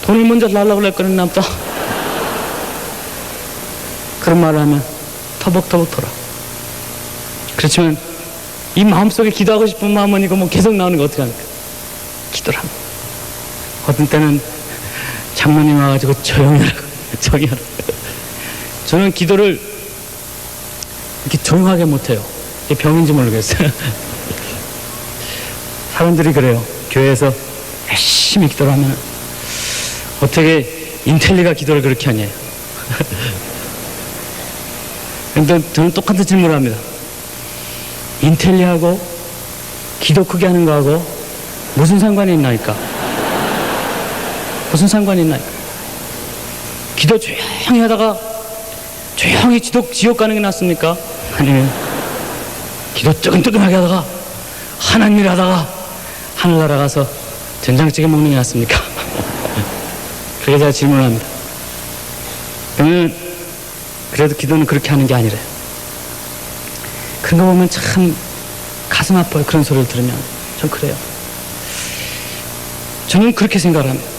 돈을 먼저 달라고 그랬거든 남자. 그런 말을 하면 터벅터벅 돌아. 그렇지만 이 마음속에 기도하고 싶은 마음은 이거 뭐 계속 나오는 거 어떻게 합니까? 기도를 합니다. 어떤 때는 장모님 와가지고 조용히 하라고. 저는 기도를 이렇게 조용하게 못해요. 이게 병인지 모르겠어요. 사람들이 그래요. 교회에서 열심히 기도를 하면 어떻게 인텔리가 기도를 그렇게 하냐. 근데 저는 똑같은 질문을 합니다. 인텔리하고 기도 크게 하는 거하고 무슨 상관이 있나니까? 무슨 상관이 있나니까? 기도 조용히 하다가 조용히 지옥 가는 게 낫습니까? 아니면 기도 뜨끈뜨끈하게 하다가 하나님 일 하다가 하늘나라 가서 된장찌개 먹는 게 낫습니까? 그래서 제가 질문을 합니다. 그러면 그래도 기도는 그렇게 하는 게 아니래요. 그런 거 보면 참 가슴 아파요. 그런 소리를 들으면. 전 그래요. 저는 그렇게 생각을 합니다.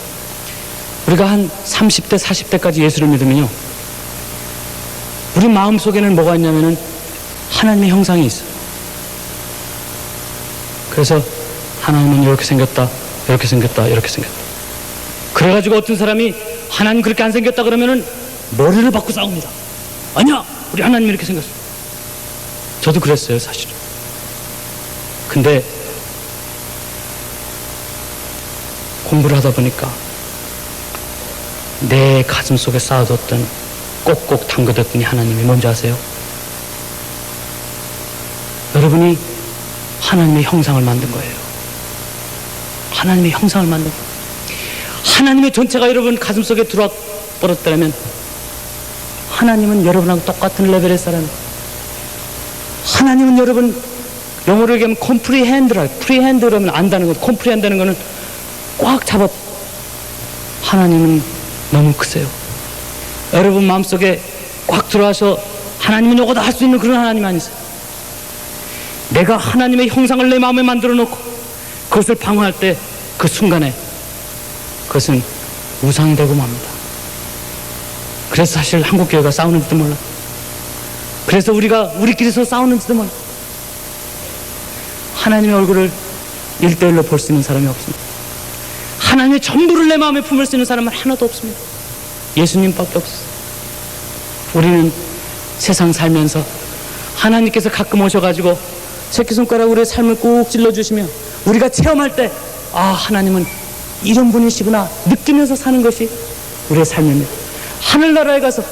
우리가 한 30대 40대까지 예수를 믿으면요, 우리 마음속에는 뭐가 있냐면은 하나님의 형상이 있어요. 그래서 하나님은 이렇게 생겼다, 이렇게 생겼다, 이렇게 생겼다. 그래가지고 어떤 사람이 하나님 그렇게 안 생겼다 그러면은 머리를 받고 싸웁니다. 아니야, 우리 하나님 이렇게 생겼어. 저도 그랬어요, 사실은. 근데 공부를 하다 보니까 내 가슴 속에 쌓아뒀던, 꼭꼭 담겨뒀더니 하나님이 뭔지 아세요? 여러분이 하나님의 형상을 만든 거예요. 하나님의 형상을 만든, 하나님의 전체가 여러분 가슴속에 들어와 버렸다면 하나님은 여러분하고 똑같은 레벨의 사람. 하나님은 여러분, 영어로 얘기하면 프리핸드라면 안다는 것, 콤프리핸드는 거는 꽉 잡아. 하나님은 너무 크세요. 여러분 마음속에 꽉 들어와서 하나님은 요거다 할 수 있는 그런 하나님 아니세요. 내가 하나님의 형상을 내 마음에 만들어 놓고 그것을 방어할 때 그 순간에 그것은 우상이 되고 맙니다. 그래서 사실 한국교회가 싸우는지도 몰라. 그래서 우리끼리서 싸우는지도 몰라. 하나님의 얼굴을 1대1로 볼 수 있는 사람이 없습니다. 하나님의 전부를 내 마음에 품을 수 있는 사람은 하나도 없습니다. 예수님밖에 없어요. 우리는 세상 살면서 하나님께서 가끔 오셔가지고 새끼손가락으로 우리의 삶을 꾹 찔러주시며 우리가 체험할 때, 아, 하나님은 이런 분이시구나 느끼면서 사는 것이 우리의 삶입니다. 하늘나라에 가서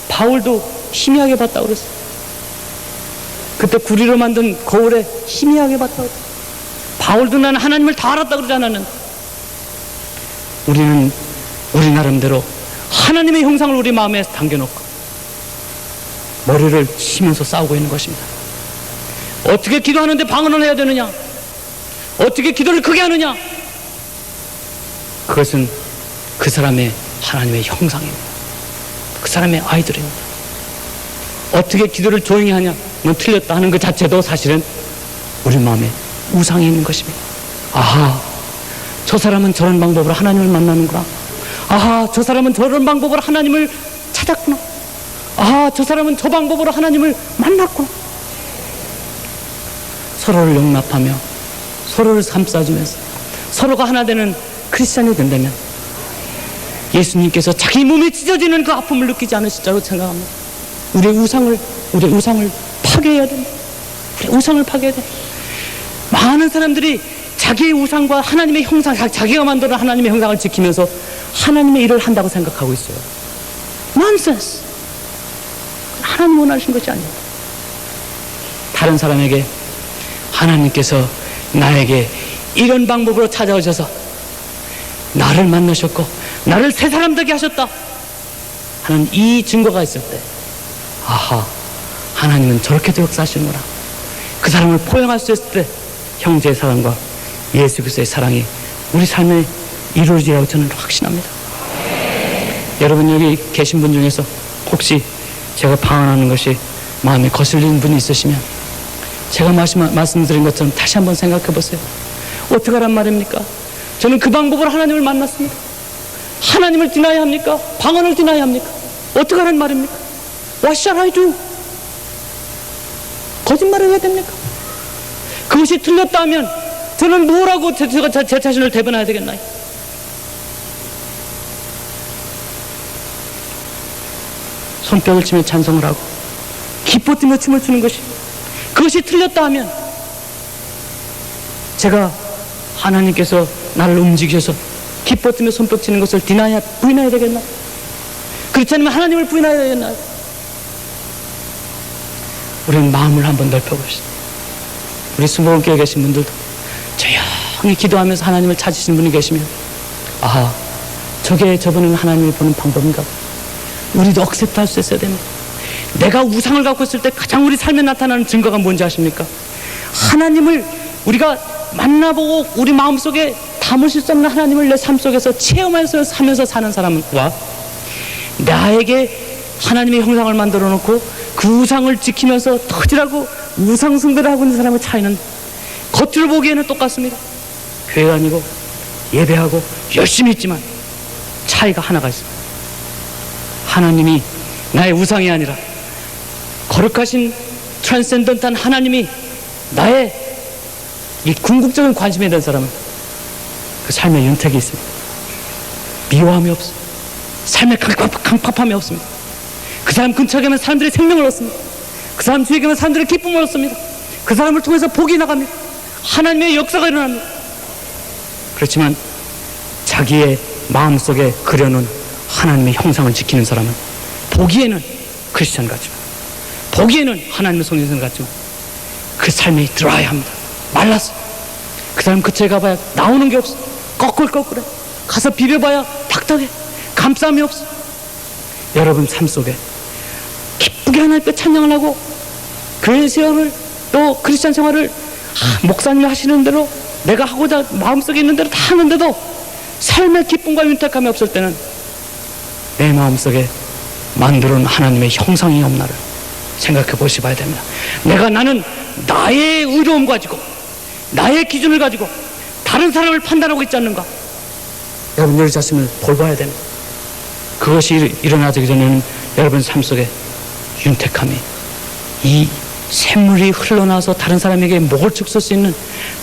바울도 희미하게 봤다고 그랬어요. 그때 구리로 만든 거울에 희미하게 봤다고 그랬어요. 바울도 나는 하나님을 다 알았다고 그러지 않았는데, 우리는 우리 나름대로 하나님의 형상을 우리 마음에 담겨놓고 머리를 치면서 싸우고 있는 것입니다. 어떻게 기도하는데 방언을 해야 되느냐? 어떻게 기도를 크게 하느냐? 그것은 그 사람의 하나님의 형상입니다. 그 사람의 아이들입니다. 어떻게 기도를 조용히 하냐? 넌 틀렸다 하는 그 자체도 사실은 우리 마음에 우상이 있는 것입니다. 아하, 저 사람은 저런 방법으로 하나님을 만나는구나. 아하, 저 사람은 저런 방법으로 하나님을 찾았구나. 아하, 저 사람은 저 방법으로 하나님을 만났구나. 서로를 용납하며 서로를 감싸주면서 서로가 하나 되는 크리스찬이 된다면 예수님께서 자기 몸이 찢어지는 그 아픔을 느끼지 않으실 줄로 생각합니다. 우리의 우상을 파괴해야 됩니다. 우리의 우상을 파괴해야 됩니다. 많은 사람들이 자기의 우상과 하나님의 형상, 자기가 만드는 하나님의 형상을 지키면서 하나님의 일을 한다고 생각하고 있어요. 넌센스. 하나님 원하시는 것이 아니에요. 다른 사람에게 하나님께서 나에게 이런 방법으로 찾아오셔서 나를 만나셨고 나를 새 사람 되게 하셨다 하는 이 증거가 있을 때, 아하, 하나님은 저렇게도 역사하시는구나. 그 사람을 포용할 수 있을 때 형제의 사랑과 예수 그리스도의 사랑이 우리 삶에 이루어지라고 저는 확신합니다. 여러분 여기 계신 분 중에서 혹시 제가 방언하는 것이 마음에 거슬리는 분이 있으시면 제가 말씀드린 것처럼 다시 한번 생각해 보세요. 어떻게 하란 말입니까? 저는 그 방법으로 하나님을 만났습니다. 하나님을 디나이 합니까? 방언을 디나이 합니까? 어떻게 하란 말입니까? What shall I do? 거짓말을 해야 됩니까? 그것이 틀렸다 하면 저는 뭐라고 제 자신을 대변해야 되겠나요? 손뼉을 치며 찬송을 하고 기뻐 뛰며 춤을 추는 것이, 그것이 틀렸다 하면 제가 하나님께서 나를 움직이셔서 기뻐 뛰며 손뼉 치는 것을 부인해야 되겠나? 그렇지 않으면 하나님을 부인해야 되겠나요? 우리는 마음을 한번 넓혀봅시다. 우리 수목원교회 계신 분들도 조용히 기도하면서 하나님을 찾으시는 분이 계시면, 아하, 저게 저분은 하나님을 보는 방법인가? 우리도 억셉트할 수 있어야 됩니다. 내가 우상을 갖고 있을 때 가장 우리 삶에 나타나는 증거가 뭔지 아십니까? 하나님을 우리가 만나보고 우리 마음속에 담으실 수 없는 하나님을 내 삶 속에서 체험하면서 사는 사람과 나에게 하나님의 형상을 만들어 놓고 그 우상을 지키면서 터지라고 우상 숭배를 하고 있는 사람의 차이는 겉으로 보기에는 똑같습니다. 교회 다니고 예배하고 열심히 있지만 차이가 하나가 있습니다. 하나님이 나의 우상이 아니라 거룩하신 트랜센던트한 하나님이 나의 이 궁극적인 관심에 대한 사람은 그 삶에 윤택이 있습니다. 미워함이 없어요. 삶에 강팍함이 없습니다. 그 사람 근처에 가면 사람들이 생명을 얻습니다. 그 사람 주위에 가면 사람들이 기쁨을 얻습니다. 그 사람을 통해서 복이 나갑니다. 하나님의 역사가 일어납니다. 그렇지만 자기의 마음속에 그려놓은 하나님의 형상을 지키는 사람은 보기에는 크리스찬 같지만, 보기에는 하나님의 성령 같지만 그 삶이 드라이합니다. 말랐어요. 그 다음 그쪽에 가봐야 나오는 게 없어. 꺼끌꺼끌해. 가서 비벼봐야 탁탁해. 감싸움이 없어. 여러분 삶 속에 기쁘게 하나님께 찬양을 하고 교회 생활을 또 크리스찬 생활을 목사님이 하시는 대로 내가 하고자 마음속에 있는 대로 다 하는데도 삶의 기쁨과 윤택함이 없을 때는 내 마음속에 만들어 놓은 하나님의 형상이 없나를 생각해 보셔야 됩니다. 나는 나의 의로움 가지고 나의 기준을 가지고 다른 사람을 판단하고 있지 않는가? 여러분 우리 자신을 돌봐야 됩니다. 그것이 일어나기 전에는 여러분 삶 속에 윤택함이, 이 샘물이 흘러나와서 다른 사람에게 목을 축 쏠 수 있는,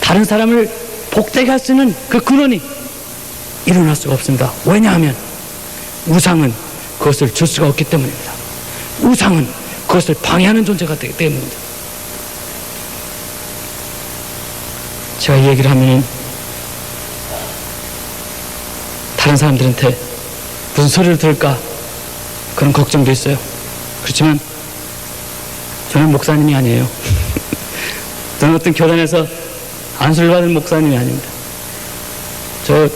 다른 사람을 복되게 할 수 있는 그 근원이 일어날 수가 없습니다. 왜냐하면 우상은 그것을 줄 수가 없기 때문입니다. 우상은 그것을 방해하는 존재가 되기 때문입니다. 제가 이 얘기를 하면은 다른 사람들한테 무슨 소리를 들을까 그런 걱정도 있어요. 그렇지만 저는 목사님이 아니에요. 저는 어떤 교단에서 안수를 받은 목사님이 아닙니다. 저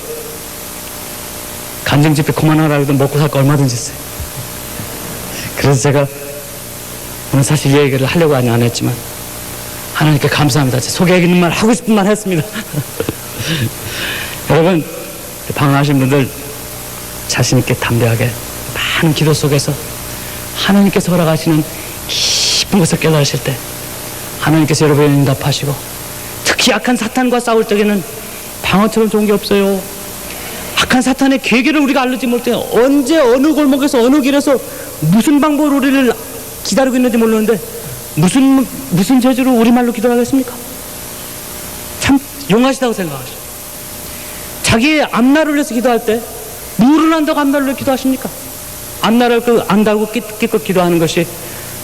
간증집회 그만하라고 해도 먹고 살 거 얼마든지 있어요. 그래서 제가 오늘 사실 이 얘기를 하려고 안 했지만 하나님께 감사합니다. 소개하기는 말 하고 싶은 말 했습니다. 여러분 방황하신 분들 자신 있게 담대하게 많은 기도 속에서 하나님께서 허락하시는 깊은 것을 깨달으실 때 하나님께서 여러분의 응답하시고, 특히 악한 사탄과 싸울 적에는 방어처럼 좋은 게 없어요. 악한 사탄의 계계를 우리가 알지 못해 언제 어느 골목에서 어느 길에서 무슨 방법으로 우리를 기다리고 있는지 모르는데 무슨 재주로 우리말로 기도하겠습니까? 참 용하시다고 생각하시죠. 자기의 앞날을 위해서 기도할 때 무엇을 안다고 앞날을 위해 기도하십니까? 앞날을 안다고 기껏 기도하는 것이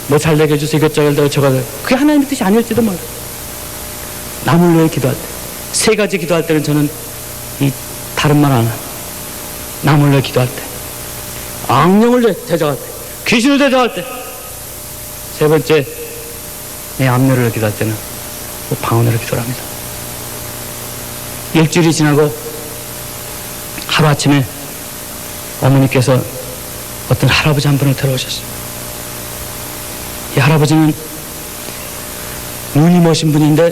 뭐 잘 되게 해주세요, 이것저것 저것, 그게 하나님의 뜻이 아닐지도 몰라요. 남을 위해 기도할 때, 세 가지 기도할 때는 저는 이 다른 말 안 해요. 남을 위해 기도할 때, 악령을 대적할 때, 귀신을 대적할 때, 세 번째 내 앞날을 위해 기도할 때는 방언으로 기도를 합니다. 일주일이 지나고 하루아침에 어머니께서 어떤 할아버지 한 분을 데려오셨어요. 이 할아버지는 눈이 멋진 분인데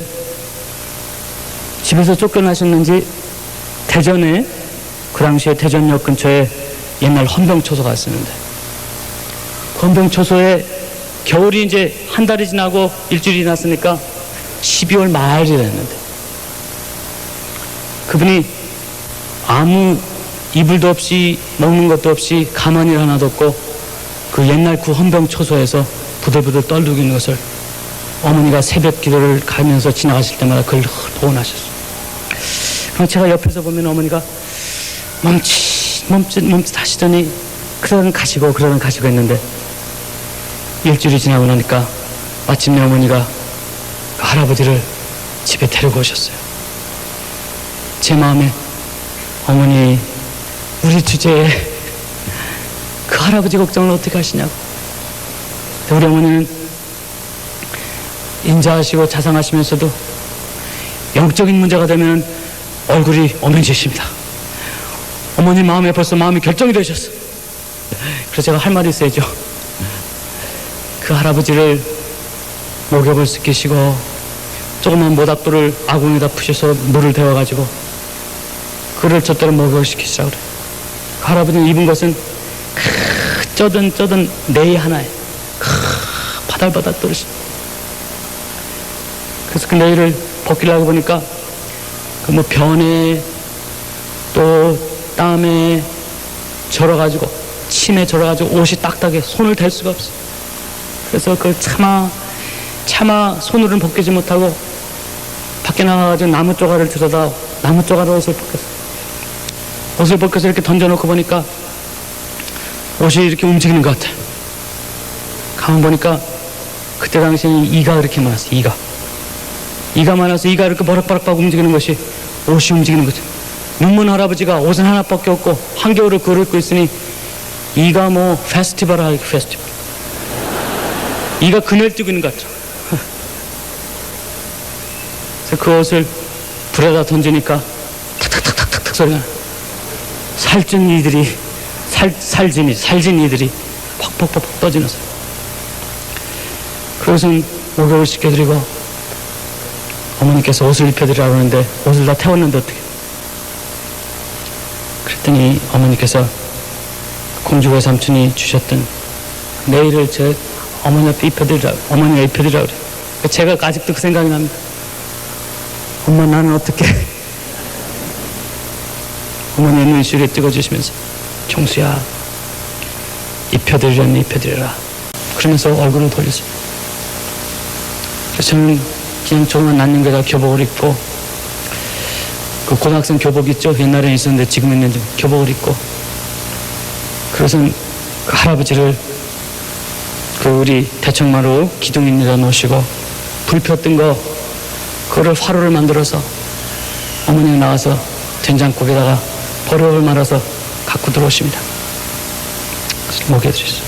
집에서 쫓겨나셨는지 대전에, 그 당시에 대전역 근처에 옛날 헌병초소가 있었는데 그 헌병초소에 겨울이 이제 한 달이 지나고 일주일이 지났으니까 12월 말이 됐는데 그분이 아무 이불도 없이 먹는 것도 없이 가만히 하나도 없고 그 옛날 그 헌병초소에서 부들부들 떨고 있는 것을 어머니가 새벽 기도를 가면서 지나가실 때마다 그걸 보곤 하셨어요. 그럼 제가 옆에서 보면 어머니가 멈칫 하시더니 그러던 가시고 했는데 일주일이 지나고 나니까 마침내 어머니가 그 할아버지를 집에 데리고 오셨어요. 제 마음에 어머니 우리 주제에 그 할아버지 걱정을 어떻게 하시냐고. 우리 어머니는 인자하시고 자상하시면서도 영적인 문제가 되면 얼굴이 어명지십니다. 어머니 마음에 벌써 마음이 결정이 되셨어. 그래서 제가 할 말이 있어야죠. 그 할아버지를 목욕을 시키시고 조그만 모닥불을 아궁에다 푸셔서 물을 데워가지고 그를 저대로 목욕을 시키시라고 그래요. 그 할아버지는 입은 것은 쩌든 네이 하나에 바달바달 떨으시. 그래서 그 네이를 벗기려고 보니까 그 뭐 변에 또 땀에 절어가지고 침에 절어가지고 옷이 딱딱해 손을 댈 수가 없어. 그래서 그걸 차마 손으로는 벗기지 못하고 밖에 나가가지고 나무 쪼가리를 들여다 나무 쪼가리로 옷을 벗겨서 이렇게 던져놓고 보니까 옷이 이렇게 움직이는 것 같아. 가만 보니까 그때 당시에 이가 그렇게 많았어. 이가 많아서 이가 이렇게 버럭버럭 움직이는 것이 옷이 움직이는 거죠. 눈먼 할아버지가 옷은 하나밖에 없고 한겨울을 그걸 입고 있으니 이가 뭐 페스티벌 할 페스티벌. 이가 그늘 뛰고 있는 것 같죠. 그래서 그 옷을 불에다 던지니까 탁탁탁탁탁 소리가 나요. 살찐 이들이 살진 이들이 퍽퍽퍽 떠지는 소리. 그것은 목욕을 시켜드리고 어머니께서 옷을 입혀드리라고 하는데 옷을 다 태웠는데 어떻게. 그랬더니 어머니께서 공주의 삼촌이 주셨던 내일을 제 어머니 앞에 입혀드리라고, 어머니가 입혀드리라고 그래요. 제가 아직도 그 생각이 납니다. 엄마 나는 어떻게. 어머니 눈시울에 찍어주시면서 종수야 입혀드리려니 입혀드려라 그러면서 얼굴을 돌렸어요. 그래서 저는 그냥 조그만 난닝개다 교복을 입고, 그 고등학생 교복 있죠? 옛날에 있었는데 지금 있는데 교복을 입고, 그래서 그 할아버지를 그 우리 대청마루 기둥입니다 놓으시고 불 폈던 거 그거를 화로를 만들어서 어머니가 나와서 된장국에다가 버섯을 말아서 갖고 들어오십니다. 그래서 먹여드렸어요.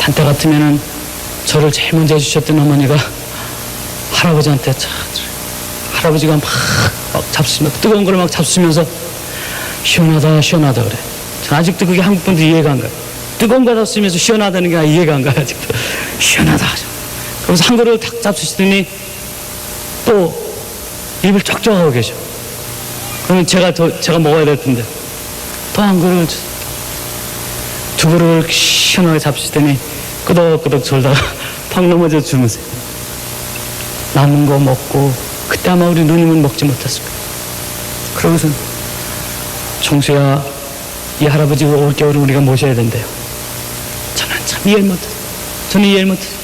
한때 같으면은 저를 제일 먼저 해주셨던 어머니가 할아버지한테 할아버지가 막 잡수시면서 뜨거운 걸 막 잡수시면서 시원하다 시원하다 그래. 전 아직도 그게 한국 분들 이해가 안 가요. 뜨거운 거 잡수면서 시원하다는 게 이해가 안 가요. 아직도 시원하다. 그래서 한 그릇 탁 잡수시더니 또 입을 쩍쩍 하고 계셔. 그러면 제가 먹어야 될 텐데 또 한 그릇을 두 그릇을 시원하게 잡수시더니 끄덕끄덕 졸다가 팍 넘어져 주무세요. 남은 거 먹고 그때 아마 우리 누님은 먹지 못했을 거예요. 그러고선 종수야 이 할아버지 올겨울에 우리가 모셔야 된대요. 저는 참 이해를 못했어요. 저는 이해를 못했어요.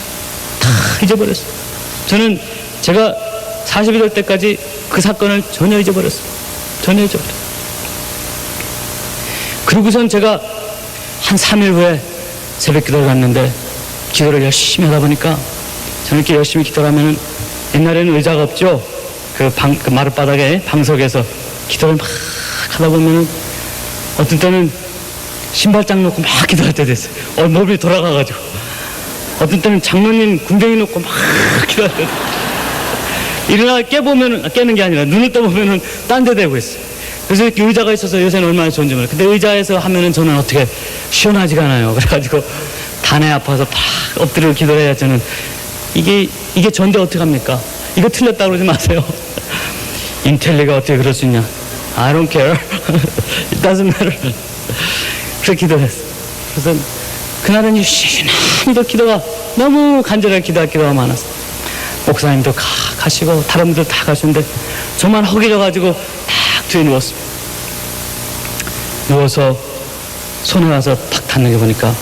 다 잊어버렸어요. 저는 제가 40이 될 때까지 그 사건을 전혀 잊어버렸어요. 전혀 잊어버렸어요. 그러고선 제가 한 3일 후에 새벽 기도를 갔는데 기도를 열심히 하다 보니까 저는 이렇게 열심히 기도를 하면은 옛날에는 의자가 없죠. 그 마룻바닥에 방석에서 기도를 막 하다 보면은 어떤 때는 신발장 놓고 막 기도할 때 됐어요. 몸이 돌아가가지고. 어떤 때는 장로님 군뱅이 놓고 막 기도할 때 됐어요. 일어나 깨는 게 아니라 눈을 떠보면은 딴 데 대고 있어요. 그래서 이렇게 의자가 있어서 요새는 얼마나 좋은지 몰라요. 근데 의자에서 하면은 저는 어떻게 시원하지가 않아요. 그래가지고 단에 아파서 팍 엎드려 기도를 해야 저는 이게 전데 어떻게 합니까? 이거 틀렸다고 그러지 마세요. 인텔리가 어떻게 그럴 수 있냐? I don't care. It doesn't matter. 그렇게 기도를 했어요. 그래서 그날은 신나게 기도가 너무 간절하게 기도할 기도가 많았어요. 목사님도 가시고 다른 분들 다 가시는데 저만 허기져가지고 딱 뒤에 누웠습니다. 누워서 손에 와서 탁 닿는 게 보니까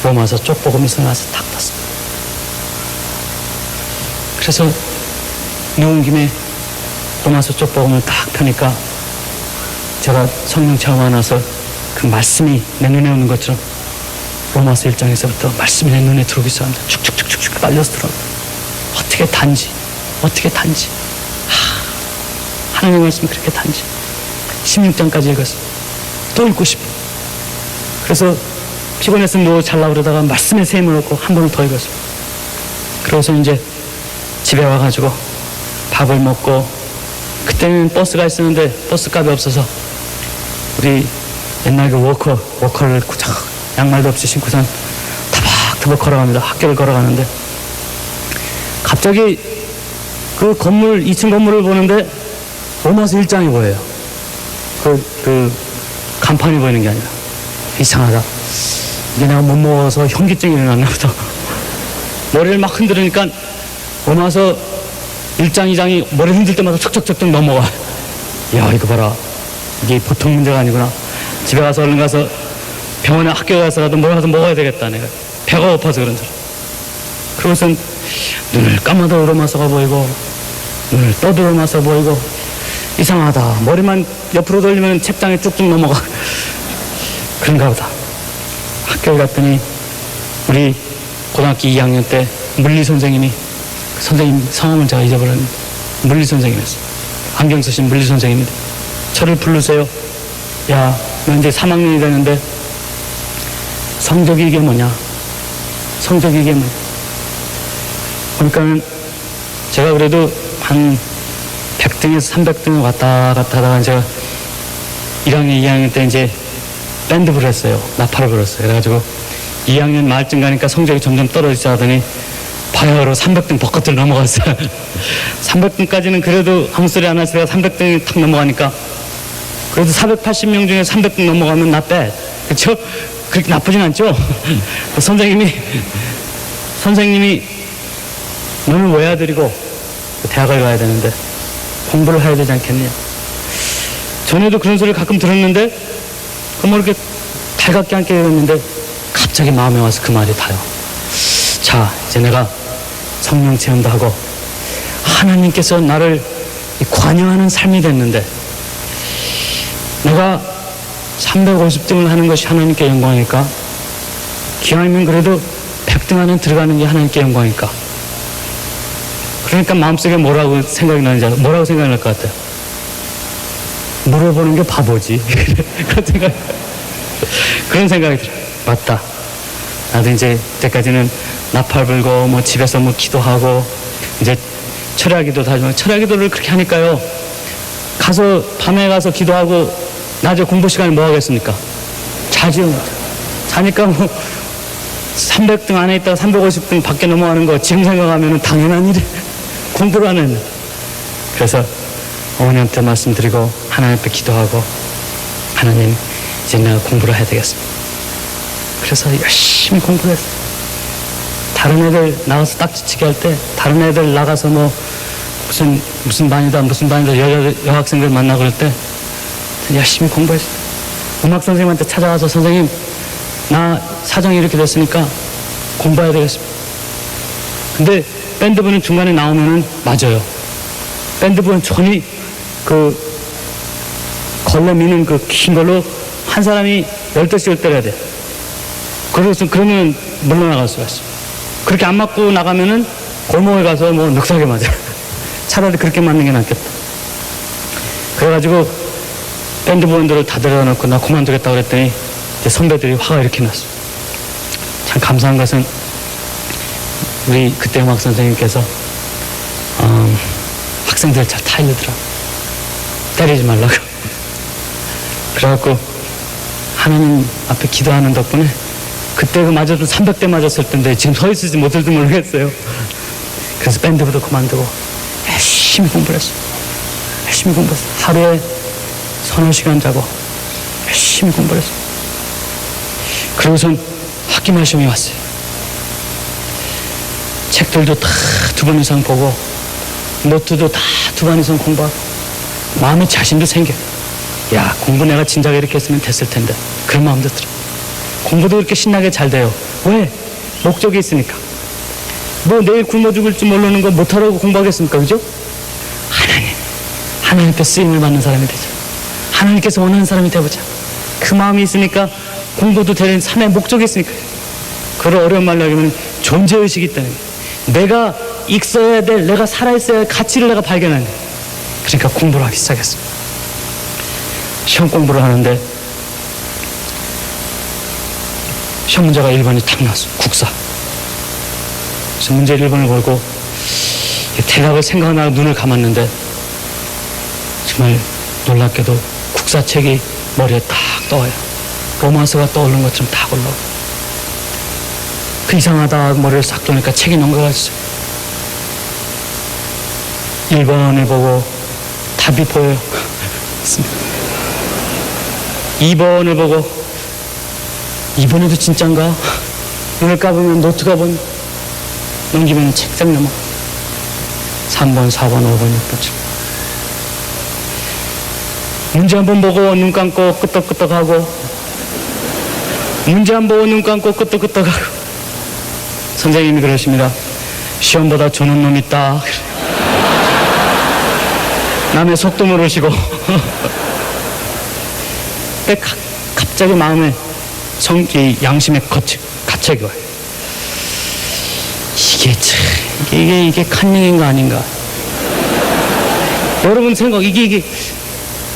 로마서 쪽복음이 손에 와서 탁 닿습니다. 그래서 누운 김에 로마서 쪽복음을 딱 펴니까 제가 성령 체험하고 나서 그 말씀이 내 눈에 오는 것처럼 로마서 1장에서부터 말씀이 내 눈에 들어오기 시작합니다. 축축축축 빨려서 들어옵니다. 어떻게 단지 하나님의 말씀이 그렇게 단지 16장까지 읽었어요. 또 읽고 싶어. 그래서 피곤해서 누워 잘라고 그러다가 말씀의 셈을 얻고 한 번을 더 읽었어요. 그래서 이제 집에 와가지고 밥을 먹고, 그때는 버스가 있었는데 버스 값이 없어서 우리 옛날 그 워커를 구작 양말도 없이 신고선 타박타박 걸어갑니다. 학교를 걸어가는데 갑자기 그 건물 2층 건물을 보는데 로마서 1장이 보여요. 그 간판이 보이는 게 아니라 이상하다. 이게 내가 못 먹어서 현기증이 일어났나 보다. 머리를 막 흔들으니까 로마서 1장 2장이 머리 흔들 때마다 척척척척 넘어가. 야 이거 봐라, 이게 보통 문제가 아니구나. 집에 가서 얼른 가서 병원에 학교에 가서라도 뭘 가서 먹어야 되겠다. 내가 배가 고파서 그런 줄. 그것은 눈을 감아도 로마서가 보이고 눈을 떠도 로마서 보이고 이상하다. 머리만 옆으로 돌리면 책장에 쭉쭉 넘어가. 그런가 보다. 학교에 갔더니 우리 고등학교 2학년 때 물리 선생님이, 선생님 성함을 제가 잊어버렸는데 물리 선생님이었어요. 안경 쓰신 물리 선생님인데 저를 부르세요. 야, 너 이제 3학년이 되는데 성적이 이게 뭐냐? 성적이 이게 뭐냐? 그러니까 제가 그래도 한 100등에서 300등을 왔다 갔다 하다가 제가 1학년, 2학년 때 이제 밴드부를 했어요. 나팔을 불었어요. 그래가지고 2학년 말쯤 가니까 성적이 점점 떨어지자 하더니 바야흐로 300등 벅거들 넘어갔어요. 300등까지는 그래도 아무 소리 안 하시다가 300등이 탁 넘어가니까 그래도 480명 중에 300등 넘어가면 not bad. 그쵸? 그렇게 나쁘진 않죠? 선생님이 너는 외아들이고 대학을 가야 되는데 공부를 해야 되지 않겠냐. 전에도 그런 소리를 가끔 들었는데 뭐 이렇게 달갑게 함께 했는데 갑자기 마음에 와서 그 말이 닿아요. 자, 이제 내가 성령 체험도 하고 하나님께서 나를 관여하는 삶이 됐는데 내가 350등을 하는 것이 하나님께 영광일까? 기왕이면 그래도 100등 안에 들어가는 게 하나님께 영광일까? 그러니까 마음속에 뭐라고 생각이 날 것 같아요? 물어보는 게 바보지. 그런 생각이 들어요. 맞다. 나도 이제 그때까지는 나팔 불고 뭐 집에서 뭐 기도하고 이제 철야기도도 하지만 철야기도를 그렇게 하니까요. 가서 밤에 가서 기도하고 낮에 공부 시간에 뭐 하겠습니까? 자지요. 자니까 뭐 300등 안에 있다가 350등 밖에 넘어가는 거 지금 생각하면 당연한 일이에요. 공부를 하는. 그래서 어머니한테 말씀드리고 하나님 앞에 기도하고 하나님 이제 내가 공부를 해야 되겠습니다. 그래서 열심히 공부를 했어요. 다른 애들 나가서 딱지치기 할 때 다른 애들 나가서 뭐 무슨 반이다 여학생들 만나고 그럴 때 열심히 공부했어요. 음악 선생님한테 찾아가서 선생님 나 사정이 이렇게 됐으니까 공부해야 되겠습니다. 근데 밴드부는 중간에 나오면은 맞아요. 밴드부는 전이 그 걸레 미는 그 긴 걸로 한 사람이 10대씩을 때려야 돼. 그러면 물러나갈 수가 있어. 그렇게 안 맞고 나가면은 골목에 가서 뭐 늑사게 맞아. 차라리 그렇게 맞는 게 낫겠다. 그래가지고 밴드 부원들을 다 데려다 놓고 나 그만두겠다 그랬더니 이제 선배들이 화가 이렇게 났어. 참 감사한 것은 우리 그때 음악 선생님께서 학생들 잘 타일르더라. 때리지 말라고. 그래갖고 하나님 앞에 기도하는 덕분에 그때 그 맞아도 300대 맞았을 텐데 지금 서 있을지 못할지 모르겠어요. 그래서 밴드부도 그만두고 열심히 공부를 했어요. 열심히 공부했어요. 하루에 서너 시간 자고 열심히 공부를 했어요. 그러고선 학기말 시험이 왔어요. 책들도 다 2번 이상 보고 노트도 다 2번 이상 공부하고 마음에 자신도 생겨. 야, 공부 내가 진작 이렇게 했으면 됐을 텐데. 그런 마음도 들어. 공부도 이렇게 신나게 잘 돼요. 왜? 목적이 있으니까. 뭐 내일 굶어 죽을지 모르는 거 못하라고 공부하겠습니까? 그죠? 하나님께 쓰임을 받는 사람이 되죠. 하나님께서 원하는 사람이 되보자. 그 마음이 있으니까 공부도 되는 삶의 목적이 있으니까. 그걸 어려운 말로 하면 존재의식이 있다는 거예요. 내가 있어야 될, 내가 살아있어야 할 가치를 내가 발견하는 거예요. 그러니까 공부를 하기 시작했습니다. 시험 공부를 하는데 시험 문제가 1번이 탁 나왔어. 국사. 그래서 문제 1번을 보고 대답을 생각하다가 눈을 감았는데 정말 놀랍게도 국사책이 머리에 딱 떠와요. 로마서가 떠오르는 것처럼 딱 올라와요. 그 이상하다 머리를 싹 도니까 책이 넘겨갔어요. 1번을 보고 답이 보여요. 2번을 보고 이번에도 진짠가? 눈을 감으면 노트가 보니 넘기면 책장 넘어. 3번, 4번, 5번, 6번. 문제 한 번 보고 눈 감고 끄떡끄떡하고 문제 한 번 보고 눈 감고 끄떡끄떡하고 선생님이 그러십니다. 시험보다 조는 놈 있다. 남의 속도 모르시고 갑자기 마음에 양심의 가책이 와요. 이게 칸닝인가 아닌가. 여러분 생각 이게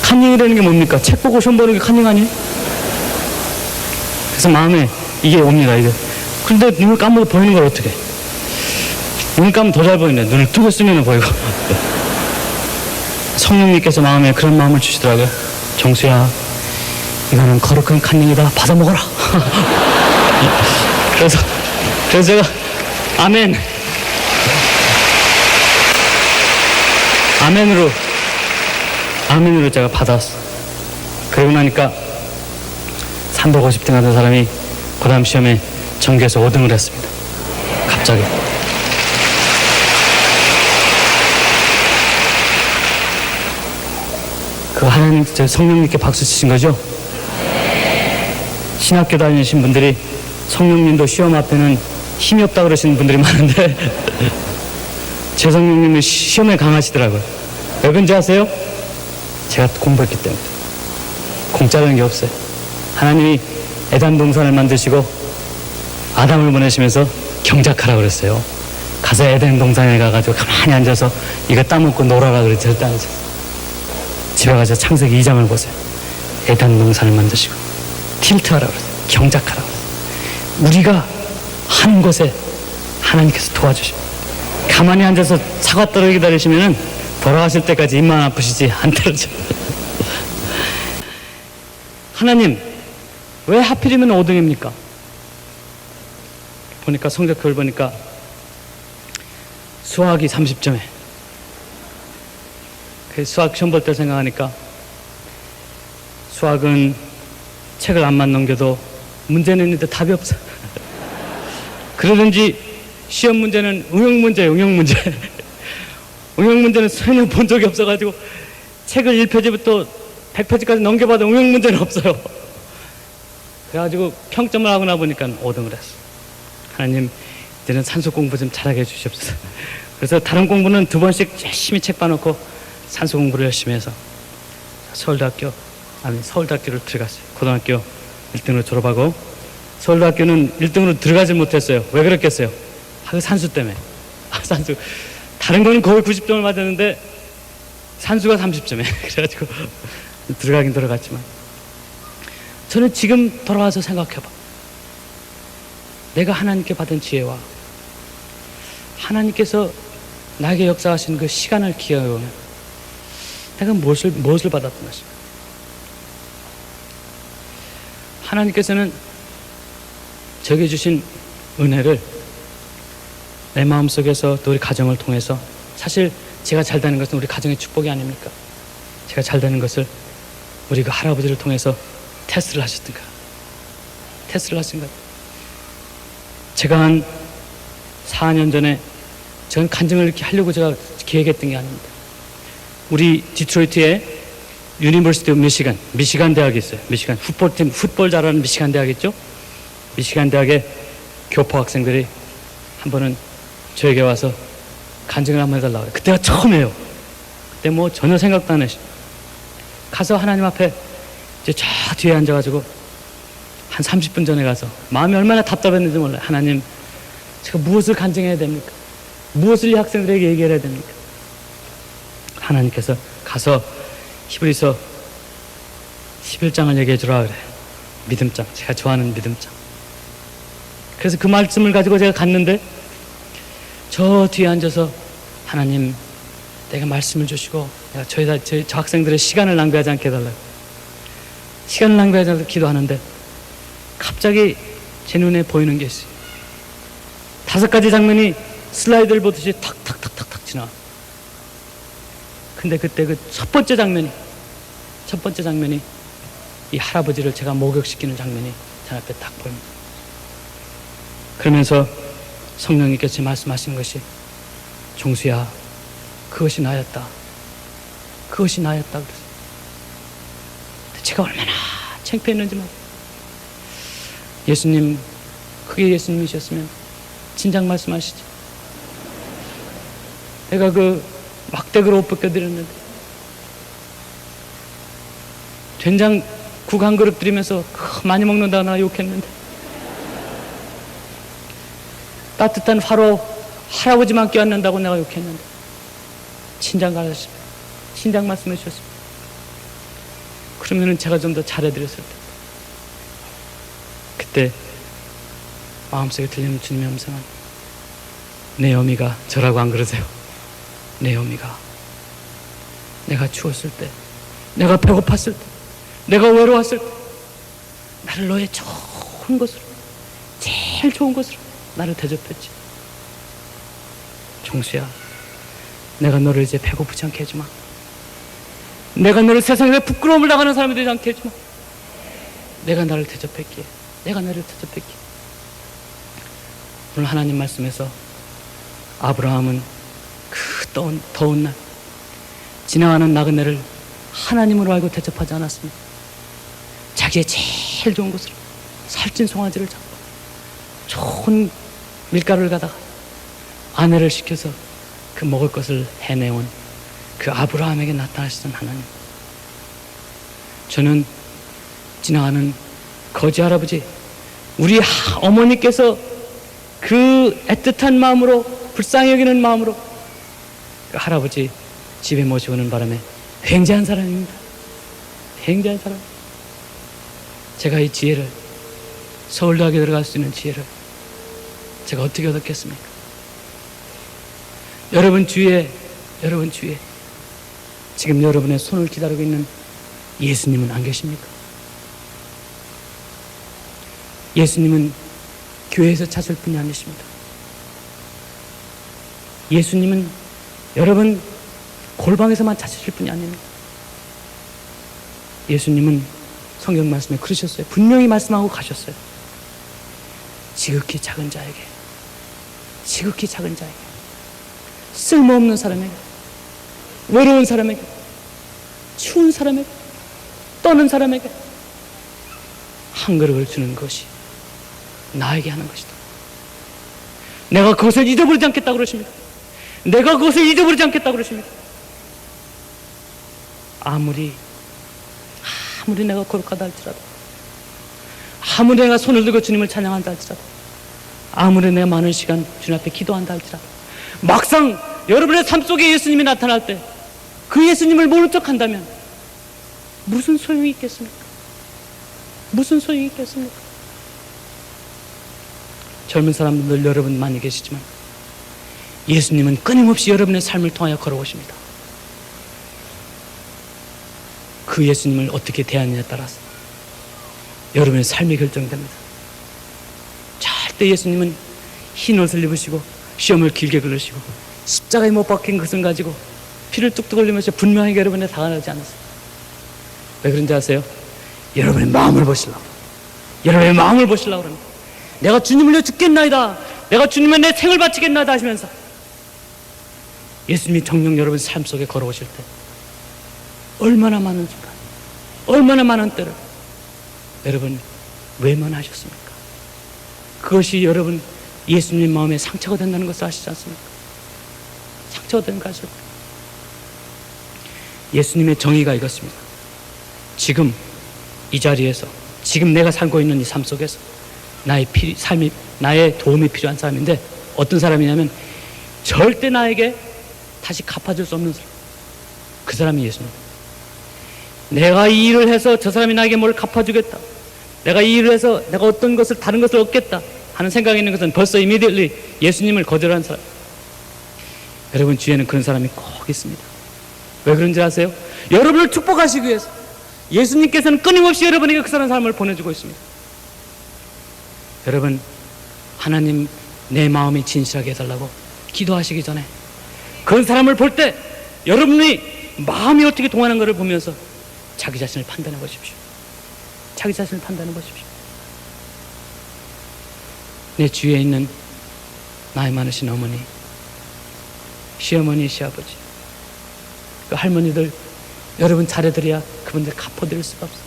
칸닝이라는 게 뭡니까? 책 보고 시험 보는 게 칸닝 아니에요? 그래서 마음에 이게 옵니다. 이게. 근데 눈을 감고 보이는 걸 어떻게 해? 눈을 감으면 더 잘 보이네. 눈을 뜨고 쓰면 보이고. 성령님께서 마음에 그런 마음을 주시더라고요. 정수야, 이거는 거룩한 간증이다. 받아 먹어라. 그래서 제가 아멘으로 제가 받았어. 그러고 나니까 350등 하던 사람이 그 다음 시험에 전교에서 5등을 했습니다. 갑자기. 그 하나님, 성령님께 박수 치신 거죠? 신학교 다니신 분들이 성령님도 시험 앞에는 힘이 없다 그러시는 분들이 많은데 제 성령님은 시험에 강하시더라고요. 왜 그런지 아세요? 제가 공부했기 때문에. 공짜라는 게 없어요. 하나님이 에덴 동산을 만드시고 아담을 보내시면서 경작하라 그랬어요. 가서 에덴 동산에 가가지고 가만히 앉아서 이거 따먹고 놀아라 그랬지. 절대 안 하셨어요. 집에 가서 창세기 2장을 보세요. 에덴 동산을 만드시고 틸트하라 그랬어요. 경작하라 그랬어요. 우리가 하는 것에 하나님께서 도와주십니다. 가만히 앉아서 사과 떨어 기다리시면은 돌아가실 때까지 입만 아프시지 안 떨어져. 하나님, 왜 하필이면 5등입니까? 보니까 성적표를 보니까 수학이 30점에. 그 수학 시험 볼 때 생각하니까 수학은 책을 안만 넘겨도 문제는 있는데 답이 없어. 그러든지 시험 문제는 응용문제예요, 응용문제. 응용문제는 전혀 본 적이 없어가지고 책을 1페이지부터 100페이지까지 넘겨봐도 응용문제는 없어요. 그래가지고 평점을 하고 나보니까 5등을 했어. 하나님, 이제는 산수 공부 좀 잘하게 해주시옵소서. 그래서 다른 공부는 2번씩 열심히 책 봐놓고 산수 공부를 열심히 해서 서울대학교를 들어갔어요. 고등학교 1등으로 졸업하고 서울대학교는 1등으로 들어가지 못했어요. 왜 그랬겠어요? 그 산수 때문에. 산수. 다른 거는 거의 90점을 맞았는데 산수가 30점에. 그래가지고 들어가긴 들어갔지만 저는 지금 돌아와서 생각해봐. 내가 하나님께 받은 지혜와 하나님께서 나에게 역사하신 그 시간을 기억하면 내가 무엇을 받았던 것입니까? 하나님께서는 저에게 주신 은혜를 내 마음속에서 또 우리 가정을 통해서, 사실 제가 잘 되는 것은 우리 가정의 축복이 아닙니까? 제가 잘 되는 것을 우리 그 할아버지를 통해서 테스트를 하셨던가. 제가 한 4년 전에 저는 간증을 이렇게 하려고 제가 기획했던 게 아닙니다. 우리 디트로이트에 유니버시티 오브 미시간 대학이 있어요. 미시간 풋볼팀, 풋볼 잘하는 미시간 대학 있죠? 미시간 대학의 교포 학생들이 한 번은 저에게 와서 간증을 한번 해달라고 해요. 그때가 처음이에요. 그때 뭐 전혀 생각도 안 했어요. 가서 하나님 앞에 이제 저 뒤에 앉아가지고 한 30분 전에 가서 마음이 얼마나 답답했는지 몰라요. 하나님, 제가 무엇을 간증해야 됩니까? 무엇을 이 학생들에게 얘기해야 됩니까? 하나님께서 가서 히브리서 11장을 얘기해 주라 그래. 믿음장. 제가 좋아하는 믿음장. 그래서 그 말씀을 가지고 제가 갔는데 저 뒤에 앉아서 하나님, 내가 말씀을 주시고 내가 저 학생들의 시간을 낭비하지 않게 해달라고. 시간을 낭비하지 않게 기도하는데 갑자기 제 눈에 보이는 게 있어요. 5가지 장면이 슬라이드를 보듯이 탁탁탁탁탁 지나. 근데 그때 그 첫 번째 장면이 이 할아버지를 제가 목욕시키는 장면이 제 앞에 딱 보입니다. 그러면서 성령님께서 말씀하신 것이, 종수야, 그것이 나였다. 그것이 나였다. 그랬어요. 제가 얼마나 창피했는지 모르겠어요. 예수님, 그게 예수님이셨으면 진작 말씀하시지. 내가 그 막대기로 옷 벗겨드렸는데 된장국 한 그릇 드리면서 많이 먹는다고 나 욕했는데, 따뜻한 화로 할아버지만 껴안는다고 내가 욕했는데 친장 가르치시면 친장 말씀해 주셨습니다. 그러면은 제가 좀 더 잘해드렸을 텐데. 그때 마음속에 들리는 주님의 음성은, 내 어미가 저라고 안 그러세요? 내 어미가 내가 추웠을 때, 내가 배고팠을 때, 내가 외로웠을 때 나를 너의 좋은 곳으로, 제일 좋은 곳으로 나를 대접했지. 종수야, 내가 너를 이제 배고프지 않게 해주마. 내가 너를 세상에 부끄러움을 당하는 사람이 되지 않게 해주마. 내가 나를 대접했기에, 내가 너를 대접했기에. 오늘 하나님 말씀에서 아브라함은 그 더운 날 지나가는 나그네를 하나님으로 알고 대접하지 않았습니다. 자기의 제일 좋은 곳으로 살찐 송아지를 잡고 좋은 밀가루를 가다가 아내를 시켜서 그 먹을 것을 해내온 그 아브라함에게 나타나시던 하나님. 저는 지나가는 거지 할아버지, 우리 어머니께서 그 애틋한 마음으로, 불쌍히 여기는 마음으로 그 할아버지 집에 모시고는 바람에 굉장한 사람입니다. 굉장한 사람. 제가 이 지혜를, 서울대학에 들어갈 수 있는 지혜를 제가 어떻게 얻었겠습니까? 여러분 주위에 지금 여러분의 손을 기다리고 있는 예수님은 안 계십니까? 예수님은 교회에서 찾을 분이 아니십니다. 예수님은 여러분 골방에서만 찾으실 분이 아닙니다. 예수님은 성경 말씀에 그러셨어요. 분명히 말씀하고 가셨어요. 지극히 작은 자에게, 지극히 작은 자에게, 쓸모없는 사람에게, 외로운 사람에게, 추운 사람에게, 떠는 사람에게 한 그릇을 주는 것이 나에게 하는 것이다. 내가 그것을 잊어버리지 않겠다고 그러십니다. 내가 그것을 잊어버리지 않겠다고 그러십니다. 아무리 내가 거룩하다 할지라도, 아무리 내가 손을 들고 주님을 찬양한다 할지라도, 아무리 내가 많은 시간 주님 앞에 기도한다 할지라도, 막상 여러분의 삶 속에 예수님이 나타날 때 그 예수님을 모른 척 한다면 무슨 소용이 있겠습니까? 무슨 소용이 있겠습니까? 젊은 사람들 여러분 많이 계시지만 예수님은 끊임없이 여러분의 삶을 통하여 걸어오십니다. 그 예수님을 어떻게 대하느냐에 따라서 여러분의 삶이 결정됩니다. 절대 예수님은 흰 옷을 입으시고 시험을 길게 걸으시고 십자가에 못 박힌 것을 가지고 피를 뚝뚝 흘리면서 분명하게 여러분에 다가가지 않았어요. 왜 그런지 아세요? 여러분의 마음을 보시려고, 여러분의 마음을 보시려고 합니다. 내가 주님을 위해 죽겠나이다, 내가 주님의 내 생을 바치겠나이다 하시면서 예수님이 정녕 여러분 삶 속에 걸어오실 때 얼마나 많은 순간, 얼마나 많은 때를 여러분 외면하셨습니까? 그것이 여러분 예수님 마음에 상처가 된다는 것을 아시지 않습니까? 상처가 된 것을. 예수님의 정의가 이것입니다. 지금 이 자리에서, 지금 내가 살고 있는 이 삶 속에서 나의 도움이 필요한 사람인데, 어떤 사람이냐면 절대 나에게 다시 갚아줄 수 없는 사람, 그 사람이 예수님. 내가 이 일을 해서 저 사람이 나에게 뭘 갚아주겠다, 내가 이 일을 해서 내가 어떤 것을, 다른 것을 얻겠다 하는 생각이 있는 것은 벌써 immediately 예수님을 거절한 사람. 여러분 주위에는 그런 사람이 꼭 있습니다. 왜 그런지 아세요? 여러분을 축복하시기 위해서 예수님께서는 끊임없이 여러분에게 그 사람을 보내주고 있습니다. 여러분, 하나님 내 마음이 진실하게 해달라고 기도하시기 전에 그런 사람을 볼 때 여러분이 마음이 어떻게 동하는 것을 보면서 자기 자신을 판단해 보십시오. 자기 자신을 판단해 보십시오. 내 주위에 있는 나이 많으신 어머니, 시어머니, 시아버지, 그 할머니들 여러분 잘해드려야 그분들 갚아드릴 수가 없어요.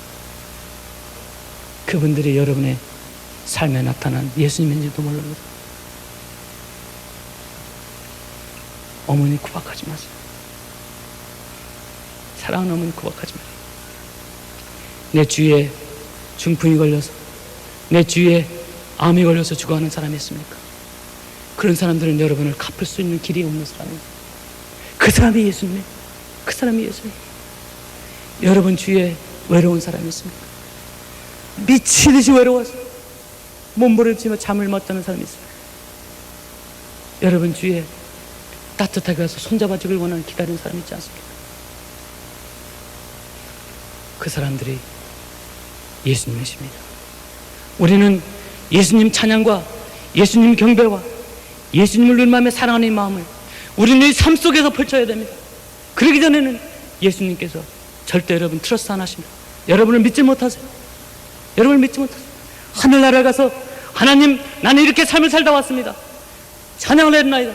그분들이 여러분의 삶에 나타난 예수님인지도 모릅니다. 어머니 구박하지 마세요. 사랑하는 어머니 구박하지 마세요. 내 주위에 중풍이 걸려서, 내 주위에 암이 걸려서 죽어가는 사람이 있습니까? 그런 사람들은 여러분을 갚을 수 있는 길이 없는 사람입니다. 그 사람이 예수님이에요. 그 사람이 예수님. 여러분 주위에 외로운 사람이 있습니까? 미치듯이 외로워서 몸부림치며 잠을 못 자는 사람이 있습니까? 여러분 주위에 따뜻하게 가서 손잡아주길 원하는 기다리는 사람이 있지 않습니까? 그 사람들이 예수님이십니다. 우리는 예수님 찬양과 예수님 경배와 예수님을 누린 마음에 사랑하는 이 마음을 우리는 이 삶 속에서 펼쳐야 됩니다. 그러기 전에는 예수님께서 절대 여러분 트러스트 안 하십니다. 여러분을 믿지 못하세요. 여러분을 믿지 못하세요. 하늘나라에 가서 하나님, 나는 이렇게 삶을 살다 왔습니다. 찬양을 했나이다.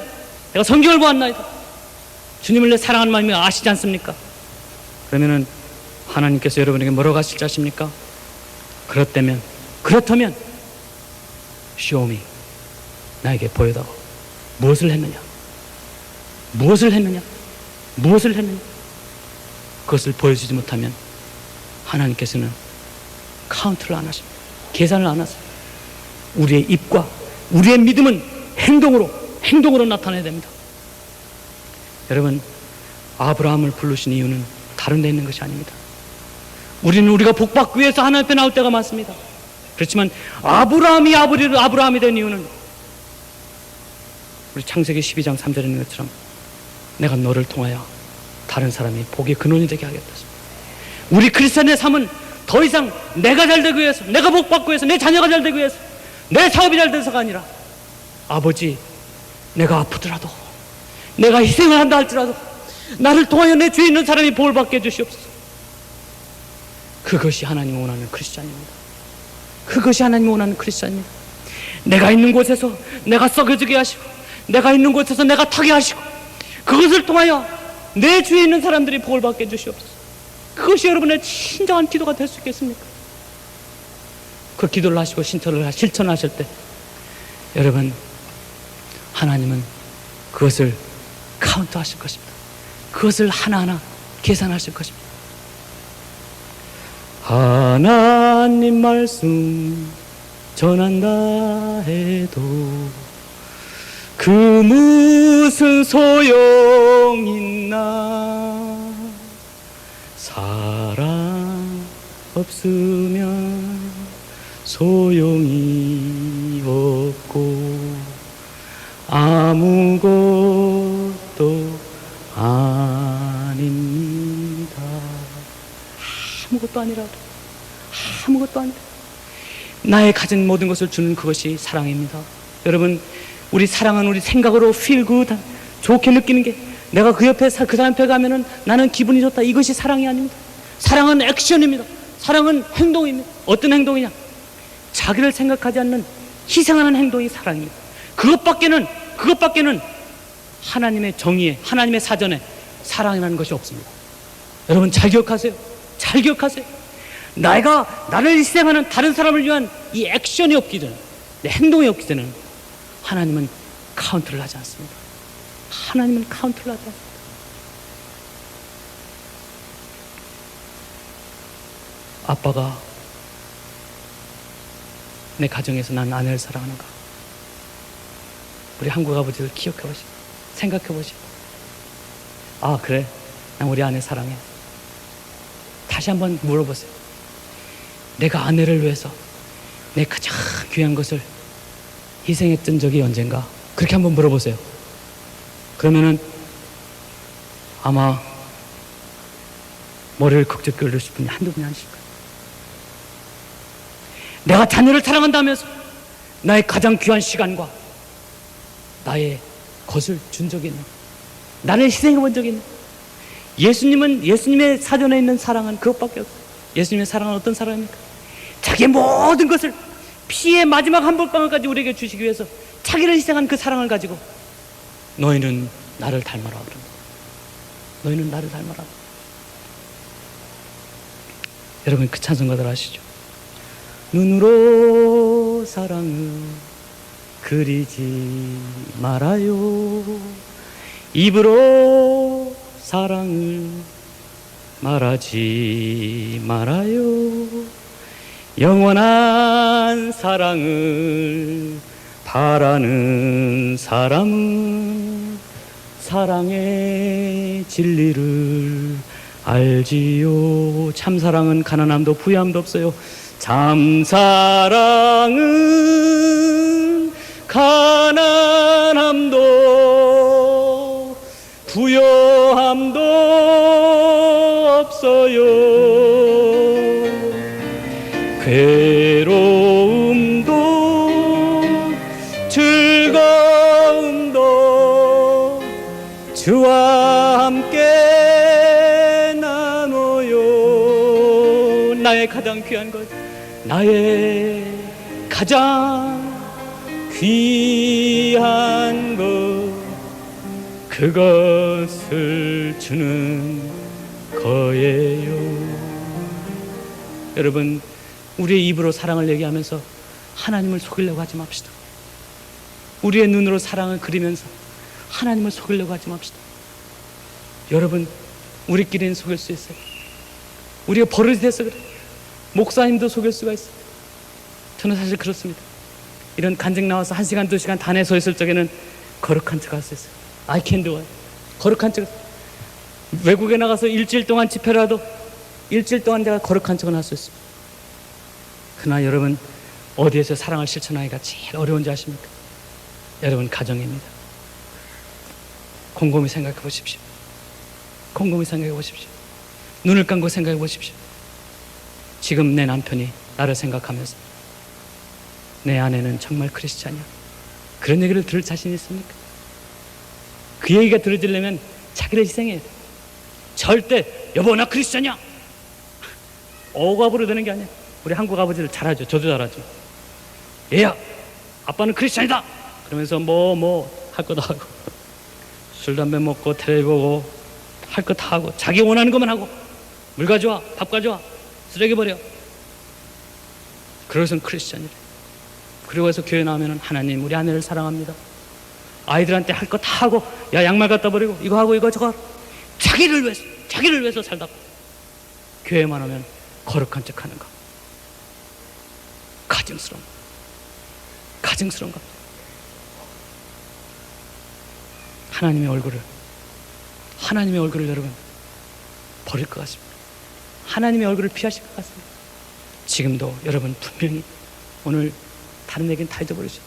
내가 성경을 보았나이다. 주님을 내 사랑하는 마음이 아시지 않습니까? 그러면은 하나님께서 여러분에게 뭐라고 하실 줄 아십니까? 그렇다면 show me, 나에게 보여다오. 무엇을 했느냐? 무엇을 했느냐? 무엇을 했느냐? 그것을 보여주지 못하면 하나님께서는 카운트를 안 하십니다. 계산을 안 하세요. 우리의 입과 우리의 믿음은 행동으로 나타나야 됩니다. 여러분, 아브라함을 부르신 이유는 다른 데 있는 것이 아닙니다. 우리는 우리가 복받기 위해서 하나님 앞에 나올 때가 많습니다. 그렇지만 아브라함이 아브라함이 된 이유는 우리 창세기 12장 3절에 있는 것처럼 내가 너를 통하여 다른 사람이 복의 근원이 되게 하겠다. 우리 크리스천의 삶은 더 이상 내가 잘 되기 위해서, 내가 복받기 위해서, 내 자녀가 잘 되기 위해서, 내 사업이 잘 돼서가 아니라 아버지, 내가 아프더라도, 내가 희생을 한다 할지라도 나를 통하여 내 주위에 있는 사람이 복을 받게 해주시옵소서. 그것이 하나님이 원하는 크리스찬입니다. 그것이 하나님이 원하는 크리스찬입니다. 내가 있는 곳에서 내가 썩어지게 하시고, 내가 있는 곳에서 내가 타게 하시고, 그것을 통하여 내 주위에 있는 사람들이 복을 받게 해주시옵소서. 그것이 여러분의 진정한 기도가 될 수 있겠습니까? 그 기도를 하시고 실천하실 때 여러분, 하나님은 그것을 카운트 하실 것입니다. 그것을 하나하나 계산하실 것입니다. 하나님 말씀 전한다 해도 그 무슨 소용 있나? 사랑 없으면 소용이 없고 아무것도 아닙니다. 아무것도 아니라도, 아무것도 아니라 나의 가진 모든 것을 주는 그것이 사랑입니다. 여러분, 우리 사랑은 우리 생각으로 feel good, 좋게 느끼는 게, 내가 그 옆에 그 사람 옆에 가면은 나는 기분이 좋다, 이것이 사랑이 아닙니다. 사랑은 액션입니다. 사랑은 행동입니다. 어떤 행동이냐? 자기를 생각하지 않는 희생하는 행동이 사랑입니다. 그것밖에는 하나님의 정의에, 하나님의 사전에 사랑이라는 것이 없습니다. 여러분, 잘 기억하세요. 잘 기억하세요. 나를 희생하는 다른 사람을 위한 이 액션이 없기 전에, 내 행동이 없기 전에는 하나님은 카운트를 하지 않습니다. 하나님은 카운트를 하지 않습니다. 아빠가 내 가정에서 난 아내를 사랑하는가? 우리 한국 아버지들 기억해 보시고 생각해 보시고, 아 그래, 난 우리 아내 사랑해. 다시 한번 물어보세요. 내가 아내를 위해서 내 가장 귀한 것을 희생했던 적이 언젠가? 그렇게 한번 물어보세요. 그러면은 아마 머리를 극적 끓이실 분이 한두 분이 아니실 거예요. 내가 자녀를 사랑한다면서 나의 가장 귀한 시간과 나의 것을 준 적이 있는, 나를 희생해 본 적이 있는, 예수님의 사전에 있는 사랑은 그것밖에 없어요. 예수님의 사랑은 어떤 사랑입니까? 자기의 모든 것을 피의 마지막 한 볼방울까지 우리에게 주시기 위해서 자기를 희생한 그 사랑을 가지고 너희는 나를 닮아라 그런다. 너희는 나를 닮아라. 여러분, 그 찬송가들 아시죠? 눈으로 사랑을 그리지 말아요. 입으로 사랑을 말하지 말아요. 영원한 사랑을 바라는 사람은 사랑의 진리를 알지요. 참사랑은 가난함도 부유함도 없어요. 참사랑은 가난함도 부요함도 없어요. 괴로움도 즐거움도 주와 함께 나눠요. 나의 가장 귀한 것, 나의 가장 귀한 것, 그것을 주는 거예요. 여러분, 우리의 입으로 사랑을 얘기하면서 하나님을 속이려고 하지 맙시다. 우리의 눈으로 사랑을 그리면서 하나님을 속이려고 하지 맙시다. 여러분, 우리끼리는 속일 수 있어요. 우리가 버릇이 돼서 그래. 목사님도 속일 수가 있어요. 저는 사실 그렇습니다. 이런 간증 나와서 1시간, 2시간 단에 서 있을 적에는 거룩한 척 할 수 있어요. I can do it. 거룩한 척. 외국에 나가서 일주일 동안 집회라도 일주일 동안 제가 거룩한 척은 할 수 있습니다. 그러나 여러분, 어디에서 사랑을 실천하기가 제일 어려운지 아십니까? 여러분, 가정입니다. 곰곰이 생각해 보십시오. 곰곰이 생각해 보십시오. 눈을 감고 생각해 보십시오. 지금 내 남편이 나를 생각하면서 내 아내는 정말 크리스찬이야, 그런 얘기를 들을 자신 있습니까? 그 얘기가 들어지려면 자기를 희생해야 돼. 절대 여보 나 크리스찬이야 억압으로 되는 게 아니야. 우리 한국 아버지들 잘하죠. 저도 잘하죠. 얘야 아빠는 크리스찬이다 그러면서 뭐 할 거 다 하고, 술 담배 먹고 텔레비 보고 할 거 다 하고, 자기 원하는 것만 하고, 물 가져와, 밥 가져와, 쓰레기 버려. 그것은 크리스찬이래. 그리고 해서 교회 나오면 하나님 우리 아내를 사랑합니다. 아이들한테 할 거 다 하고, 야 양말 갖다 버리고 이거 하고 이거 저거, 자기를 위해서 살다. 교회만 오면 거룩한 척 하는 거. 가증스러운 거. 하나님의 얼굴을 여러분 버릴 것 같습니다. 하나님의 얼굴을 피하실 것 같습니다. 지금도 여러분 분명히 오늘 다른 얘기는 다 잊어버리죠.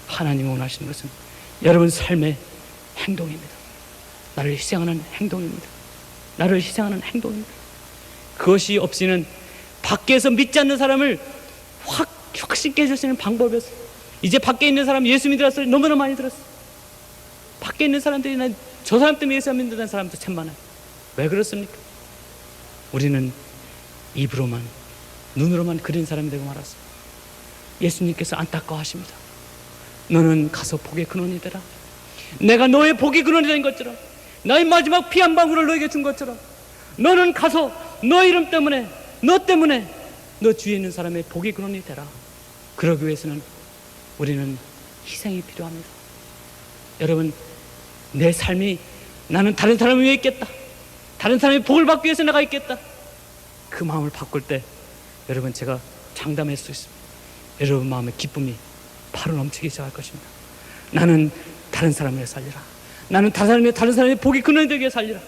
하나님이 원하시는 것은 여러분 삶의 행동입니다. 나를 희생하는 행동입니다. 그것이 없이는 밖에서 믿지 않는 사람을 확신케 해줄 수 있는 방법이 없어요. 이제 밖에 있는 사람 예수 믿으라서 너무나 많이 들었어요. 밖에 있는 사람들이 난 저 사람 때문에 예수 안 믿는다는 사람도 참 많아요. 왜 그렇습니까? 우리는 입으로만, 눈으로만 그린 사람이 되고 말았어요. 예수님께서 안타까워하십니다. 너는 가서 복의 근원이 되라. 내가 너의 복의 근원이 된 것처럼, 나의 마지막 피 한 방울을 너에게 준 것처럼, 너는 가서 너 이름 때문에, 너 때문에 너 주위에 있는 사람의 복의 근원이 되라. 그러기 위해서는 우리는 희생이 필요합니다. 여러분, 내 삶이 나는 다른 사람을 위해 있겠다, 다른 사람의 복을 받기 위해서 내가 있겠다, 그 마음을 바꿀 때 여러분 제가 장담할 수 있습니다. 여러분 마음의 기쁨이 바로 넘치기 시작할 것입니다. 나는 다른 사람을 위해 살리라. 나는 다른 사람의 복이 근원이 되게 살리라.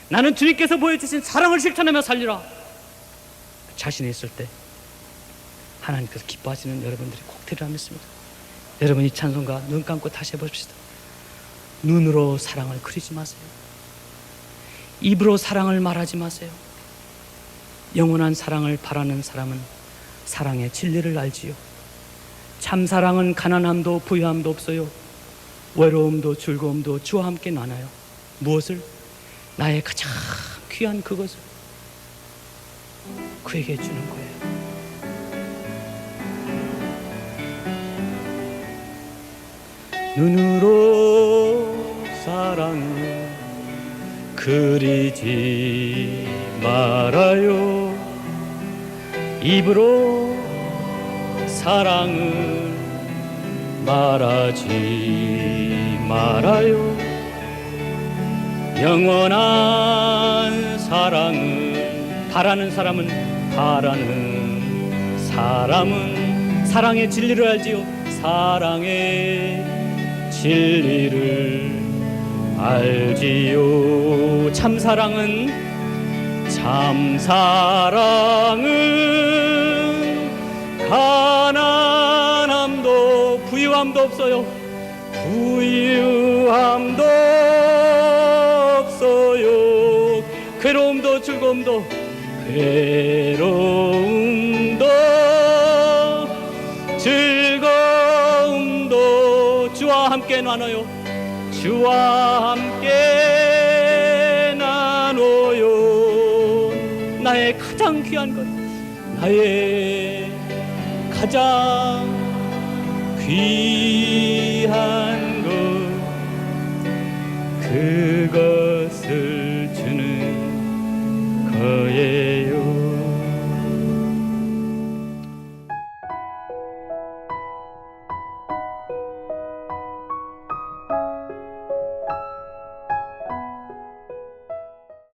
나는 주님께서 보여주신 사랑을 실천하며 살리라. 자신이 있을 때 하나님께서 기뻐하시는 여러분들이 꼭 되리라 믿습니다. 여러분 이 찬송가 눈 감고 다시 해봅시다. 눈으로 사랑을 그리지 마세요. 입으로 사랑을 말하지 마세요. 영원한 사랑을 바라는 사람은 사랑의 진리를 알지요. 참 사랑은 가난함도 부유함도 없어요. 외로움도 즐거움도 주와 함께 나눠요. 무엇을? 나의 가장 귀한 그것을 그에게 주는 거예요. 눈으로 사랑을 그리지 말아요. 입으로 사랑을 말하지 말아요. 영원한 사랑을 바라는 사람은 사랑의 진리를 알지요. 사랑의 진리를 알지요. 참사랑은 가난함도 부유함도 없어요. 괴로움도 즐거움도 함께 나눠요. 주와 함께 나눠요. 나의 가장 귀한 것, 나의 가장 귀한